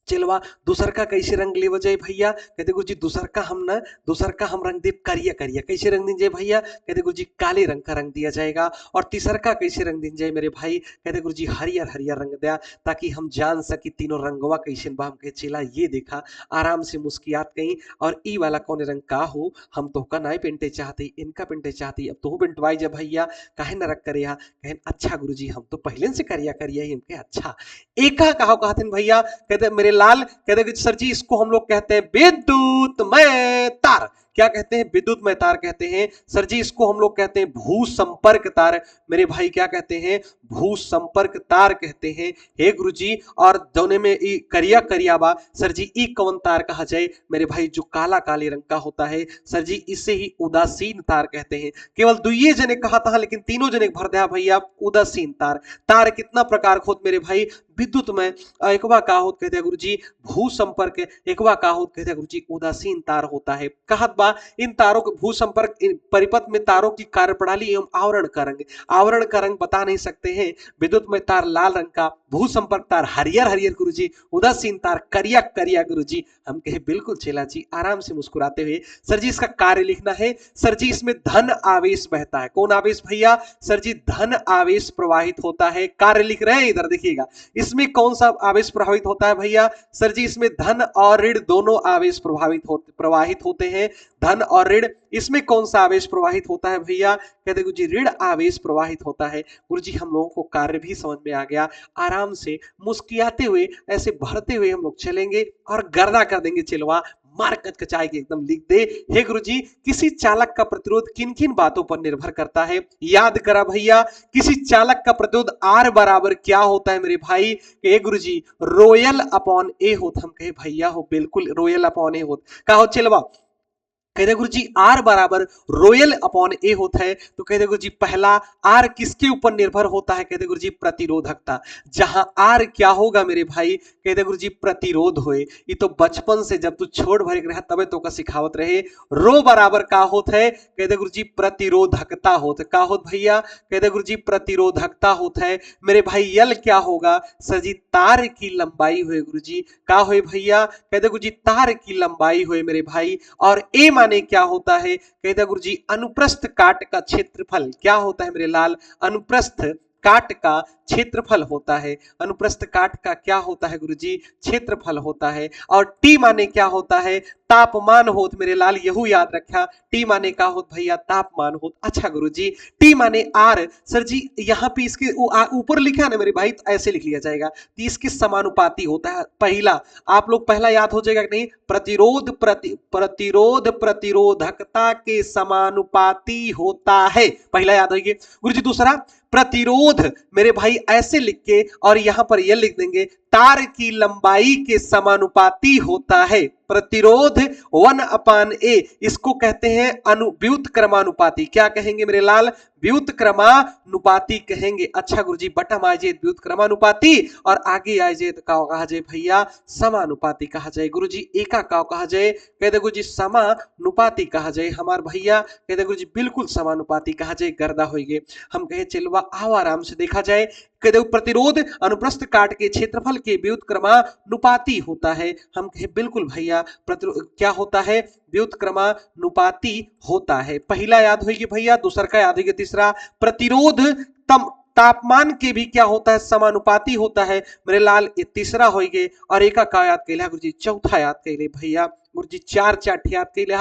चलवा दूसर का कैसे रंग ले जाए भैया? कहते गुरुजी दूसर का हम रंग दे करिया करिया। कैसे रंग दिन जाए भैया? कहते गुरुजी काले रंग का रंग दिया जाएगा। और तीसर का कैसे रंग दिन जाए मेरे भाई? कहते गुरुजी हरियर हरियर रंग दिया, ताकि हम जान सकी तीनों रंगवा कैसे बा। हम कहे चेला ये देखा, आराम से मुस्कियात कहीं। और ई वाला कौन रंग का हो? हम तो का नहीं पेंटे चाहते, इनका पेंटे चाहती। अब तो पेंटवाई जा भैया, काहे न रख करे? कहे अच्छा गुरुजी हम तो पहले से करिया करिया ही। हम कहे अच्छा एका कहा कहते भैया? कहते मेरे लाल, कहते कि सर जी इसको हम लोग कहते हैं विद्युत में तार। क्या कहते हैं? विद्युत में तार कहते हैं। सर जी इसको हम लोग कहते हैं भू संपर्क तार। मेरे भाई क्या कहते हैं? भू संपर्क तार कहते हैं। हे गुरुजी, और दोने में ई करिया करिया बा सर जी, ई कौन तार कहा जाए मेरे भाई? जो काला काले रंग का होता है सर जी, इसे ही उदासीन तार कहते हैं। केवल दुइये जने कहा था, लेकिन तीनों जने भर दिया भैया उदासीन तार। तार कितना प्रकार होत मेरे भाई? विद्युत में एकवा का होत कहते हैं गुरुजी भू संपर्क, एकवा का होत कहते हैं गुरुजी उदासीन तार होता है। कहत बा इन तारों के भू संपर्क परिपथ में तारों की कार्यप्रणाली एवं आवरण का रंग। आवरण का रंग बता नहीं सकते हैं। विद्युत में तार लाल रंग का, भू संपर्क तार हरियर हरियर गुरुजी, उदासीन तार करिया करिया गुरुजी। हम कहे बिल्कुल चेला जी आराम से मुस्कुराते हुए। सर जी इसका कार्य लिखना है। सर जी इसमें धन आवेश बहता है। कौन आवेश भैया? सर जी धन आवेश प्रवाहित होता है। कार्य लिख रहे हैं, इधर देखिएगा। इस इसमें कौन सा आवेश प्रभावित होता है भैया? सर जी इसमें धन और ऋण दोनों आवेश प्रवाहित होते हैं। धन और ऋण, इसमें कौन सा आवेश प्रवाहित होता है भैया? कहते गुरुजी ऋण आवेश प्रवाहित होता है। गुरुजी हम लोगों को कार्य भी समझ में आ गया। आराम से मुस्कुराते हुए ऐसे भरते हुए हम लोग चलेंगे और गर्दा कर देंगे चिलवा, मार कचकचाए के एकदम लिख दे। हे गुरुजी किसी चालक का प्रतिरोध किन किन बातों पर निर्भर करता है? याद करा भैया, किसी चालक का प्रतिरोध R बराबर क्या होता है मेरे भाई? हे गुरुजी रोयल अपॉन ए होता। हम कहे भैया हो बिल्कुल रोयल अपॉन ए होता। कहा हो चिलवा? कहते गुरुजी R बराबर रोयल अपॉन ए होता है। तो कहते गुरुजी पहला R किसके ऊपर निर्भर होता है? कहते गुरुजी प्रतिरोधकता। जहां R क्या होगा मेरे भाई? कहते गुरुजी प्रतिरोध होए। ये तो बचपन से जब तू छोड़ भरे रहा तबे तो का सिखावत रहे। रो बराबर का होता है? कहते गुरुजी प्रतिरोधकता होता है। का होता भैया? कहते गुरुजी प्रतिरोधकता होता है। मेरे भाई यल क्या होगा? सर जी तार की लंबाई हुए गुरुजी। का हुए भैया? कहते गुरुजी तार की लंबाई हुए मेरे भाई। और ए माने क्या होता है? कहते गुरुजी अनुप्रस्थ काट का क्षेत्रफल। क्या होता है मेरे लाल? अनुप्रस्थ काट का क्षेत्रफल होता है। अनुप्रस्थ काट का क्या होता है गुरुजी? क्षेत्रफल होता है। और टी माने क्या होता है? तापमान होत मेरे लाल, यहू याद रखा। टी माने का होत भैया? तापमान होत। अच्छा गुरुजी टी माने आर। सर जी यहाँ पे इसके ऊपर लिखा है ना मेरे भाई, तो ऐसे लिख लिया जाएगा। तो इसके समानुपाती होता है। पहला आप लोग पहला याद हो जाएगा कि नहीं? प्रतिरोध प्रतिरोधकता के समानुपाती होता है। पहला याद होगी गुरुजी। दूसरा प्रतिरोध मेरे भाई ऐसे लिख के और यहां पर यह लिख देंगे तार की लंबाई के समानुपाती होता है। प्रतिरोध 1/a, इसको कहते हैं व्युत्क्रमानुपाती। क्या कहेंगे मेरे लाल? व्युत्क्रमानुपाती कहेंगे। अच्छा गुरुजी बटम आ जाए व्युत्क्रमानुपाती और आगे आ जाए तो का कहा जाए भैया? समानुपाती कहा जाए। गुरुजी एका का कहा जाए? कहते गुरुजी समानुपाती कहा जाए। हमार भैया कहते गुरुजी बिल्कुल समानुपाती कहा जाए। गर्दा होइगे। हम कहे चिलवा आओ आराम से देखा जाए। कहते प्रतिरोध अनुप्रस्थ काट के क्षेत्रफल के व्युत्क्रमानुपाती होता है। हम कहे बिल्कुल भैया क्या होता है? व्युत्क्रमानुपाती होता है। पहला याद होगी भैया। दूसरा का याद होगी। तीसरा प्रतिरोध तापमान के भी क्या होता है? समानुपाती होता है मेरे लाल। ये तीसरा होइगे। और एक का याद कैला गुरुजी? चौथा याद कैले भैया गुरुजी। चार याद कैले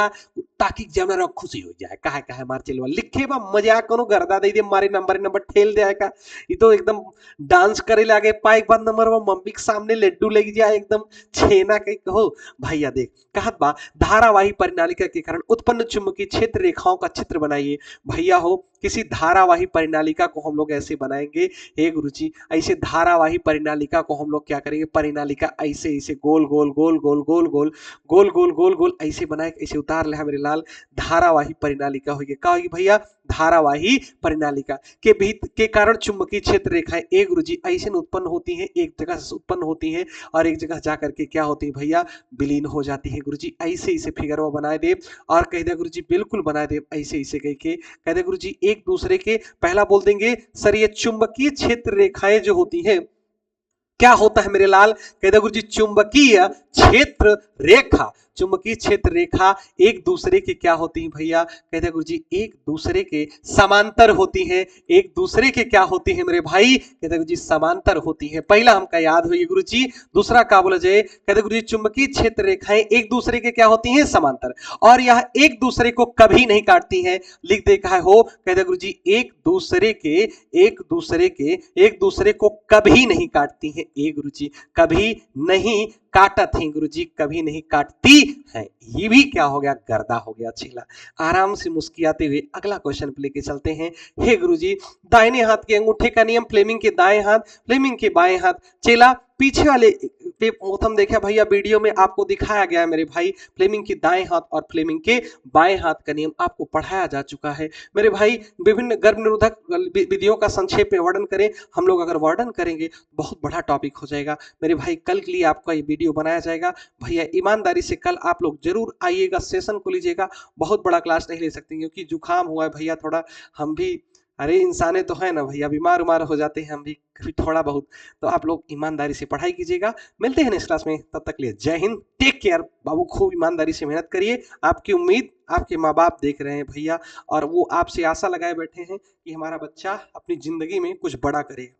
ताकि जमरा खुशी हो जाए। कहा मार चिलवा लिखे बा मजाक कोनो गर्दा दे दे मारे नंबर ठेल दे का। ये तो एकदम डांस करे लागे पाइक बाद नंबर वो मम्मी के सामने लड्डू लग जाए एकदम छेना के। कहो भैया देख कहत बा धारावाही परिनालिका के कारण उत्पन्न चुंबकीय क्षेत्र रेखाओं का चित्र बनाइए। भैया हो किसी धारावाही परिनालिका को हम लोग ऐसे बनाएंगे। हे गुरुजी ऐसे धारावाही परिनालिका को हम लोग क्या करेंगे? परिनालिका ऐसे ऐसे गोल गोल गोल गोल गोल गोल गोल गोल गोल गोल ऐसे बनाए, ऐसे उतार ले मेरे लाल। धारावाही परिनालिका होगी। क्या होगी भैया? धारावाही परिनालिका के कारण चुंबकीय क्षेत्र रेखाएं एक गुरुजी ऐसे उत्पन्न होती हैं। एक जगह से उत्पन्न होती हैं और एक जगह जाकर के क्या होती है भैया? विलीन हो जाती है। गुरुजी ऐसे ऐसे फिगर वो बनाए दे और कह दे गुरुजी बिल्कुल बनाए दे ऐसे ऐसे कह के। कह दे गुरुजी एक दूसरे के पहला बोल देंगे सर ये चुंबकीय क्षेत्र रेखाएं जो होती हैं क्या होता है मेरे लाल? कहते गुरुजी चुंबकीय क्षेत्र रेखा। चुंबकीय क्षेत्र रेखा एक दूसरे के क्या होती हैं भैया? कहते गुरुजी एक दूसरे के समांतर होती हैं। एक दूसरे के क्या होती हैं मेरे भाई? कहते गुरुजी समांतर होती हैं। पहला हमका याद होगी गुरुजी। दूसरा क्या बोला जाए? कहते गुरुजी चुंबकीय क्षेत्र रेखाएं एक दूसरे के क्या होती हैं? समांतर। और यह एक दूसरे को कभी नहीं काटती हैं। लिख देखा हो कहते गुरुजी एक दूसरे को कभी नहीं काटती हैं। ए गुरुजी कभी नहीं काटत है गुरुजी, कभी नहीं काटती है। ये भी क्या हो गया? गर्दा हो गया चेला। आराम से मुस्कुराते हुए अगला क्वेश्चन पे लेके चलते हैं। हे गुरुजी दाहिने हाथ के अंगूठे का नियम फ्लेमिंग के दाएं हाथ, फ्लेमिंग के बाएं हाथ। चेला पीछे वाले पे प्रथम देखा भैया वीडियो में आपको दिखाया गया है मेरे भाई। फ्लेमिंग के दाएं हाथ और फ्लेमिंग के बाएं हाथ का नियम आपको पढ़ाया जा चुका है मेरे भाई। विभिन्न गर्भ निरोधक विधियों का संक्षेप में वर्णन करें। हम लोग अगर वर्णन करेंगे बहुत बड़ा टॉपिक हो जाएगा मेरे भाई। कल के लिए आपका ये वीडियो बनाया जाएगा भैया। ईमानदारी से कल आप लोग जरूर आइएगा, सेशन को लीजिएगा। बहुत बड़ा क्लास नहीं ले सकते क्योंकि जुकाम हुआ है भैया थोड़ा। हम भी अरे इंसाने तो है ना भैया, बीमार उमार हो जाते हैं हम भी थोड़ा बहुत। तो आप लोग ईमानदारी से पढ़ाई कीजिएगा। मिलते हैं नेक्स्ट क्लास में, तब तक के लिए जय हिंद, टेक केयर बाबू। खूब ईमानदारी से मेहनत करिए। आपकी उम्मीद आपके माँ बाप देख रहे हैं भैया और वो आपसे आशा लगाए बैठे हैं कि हमारा बच्चा अपनी जिंदगी में कुछ बड़ा करे।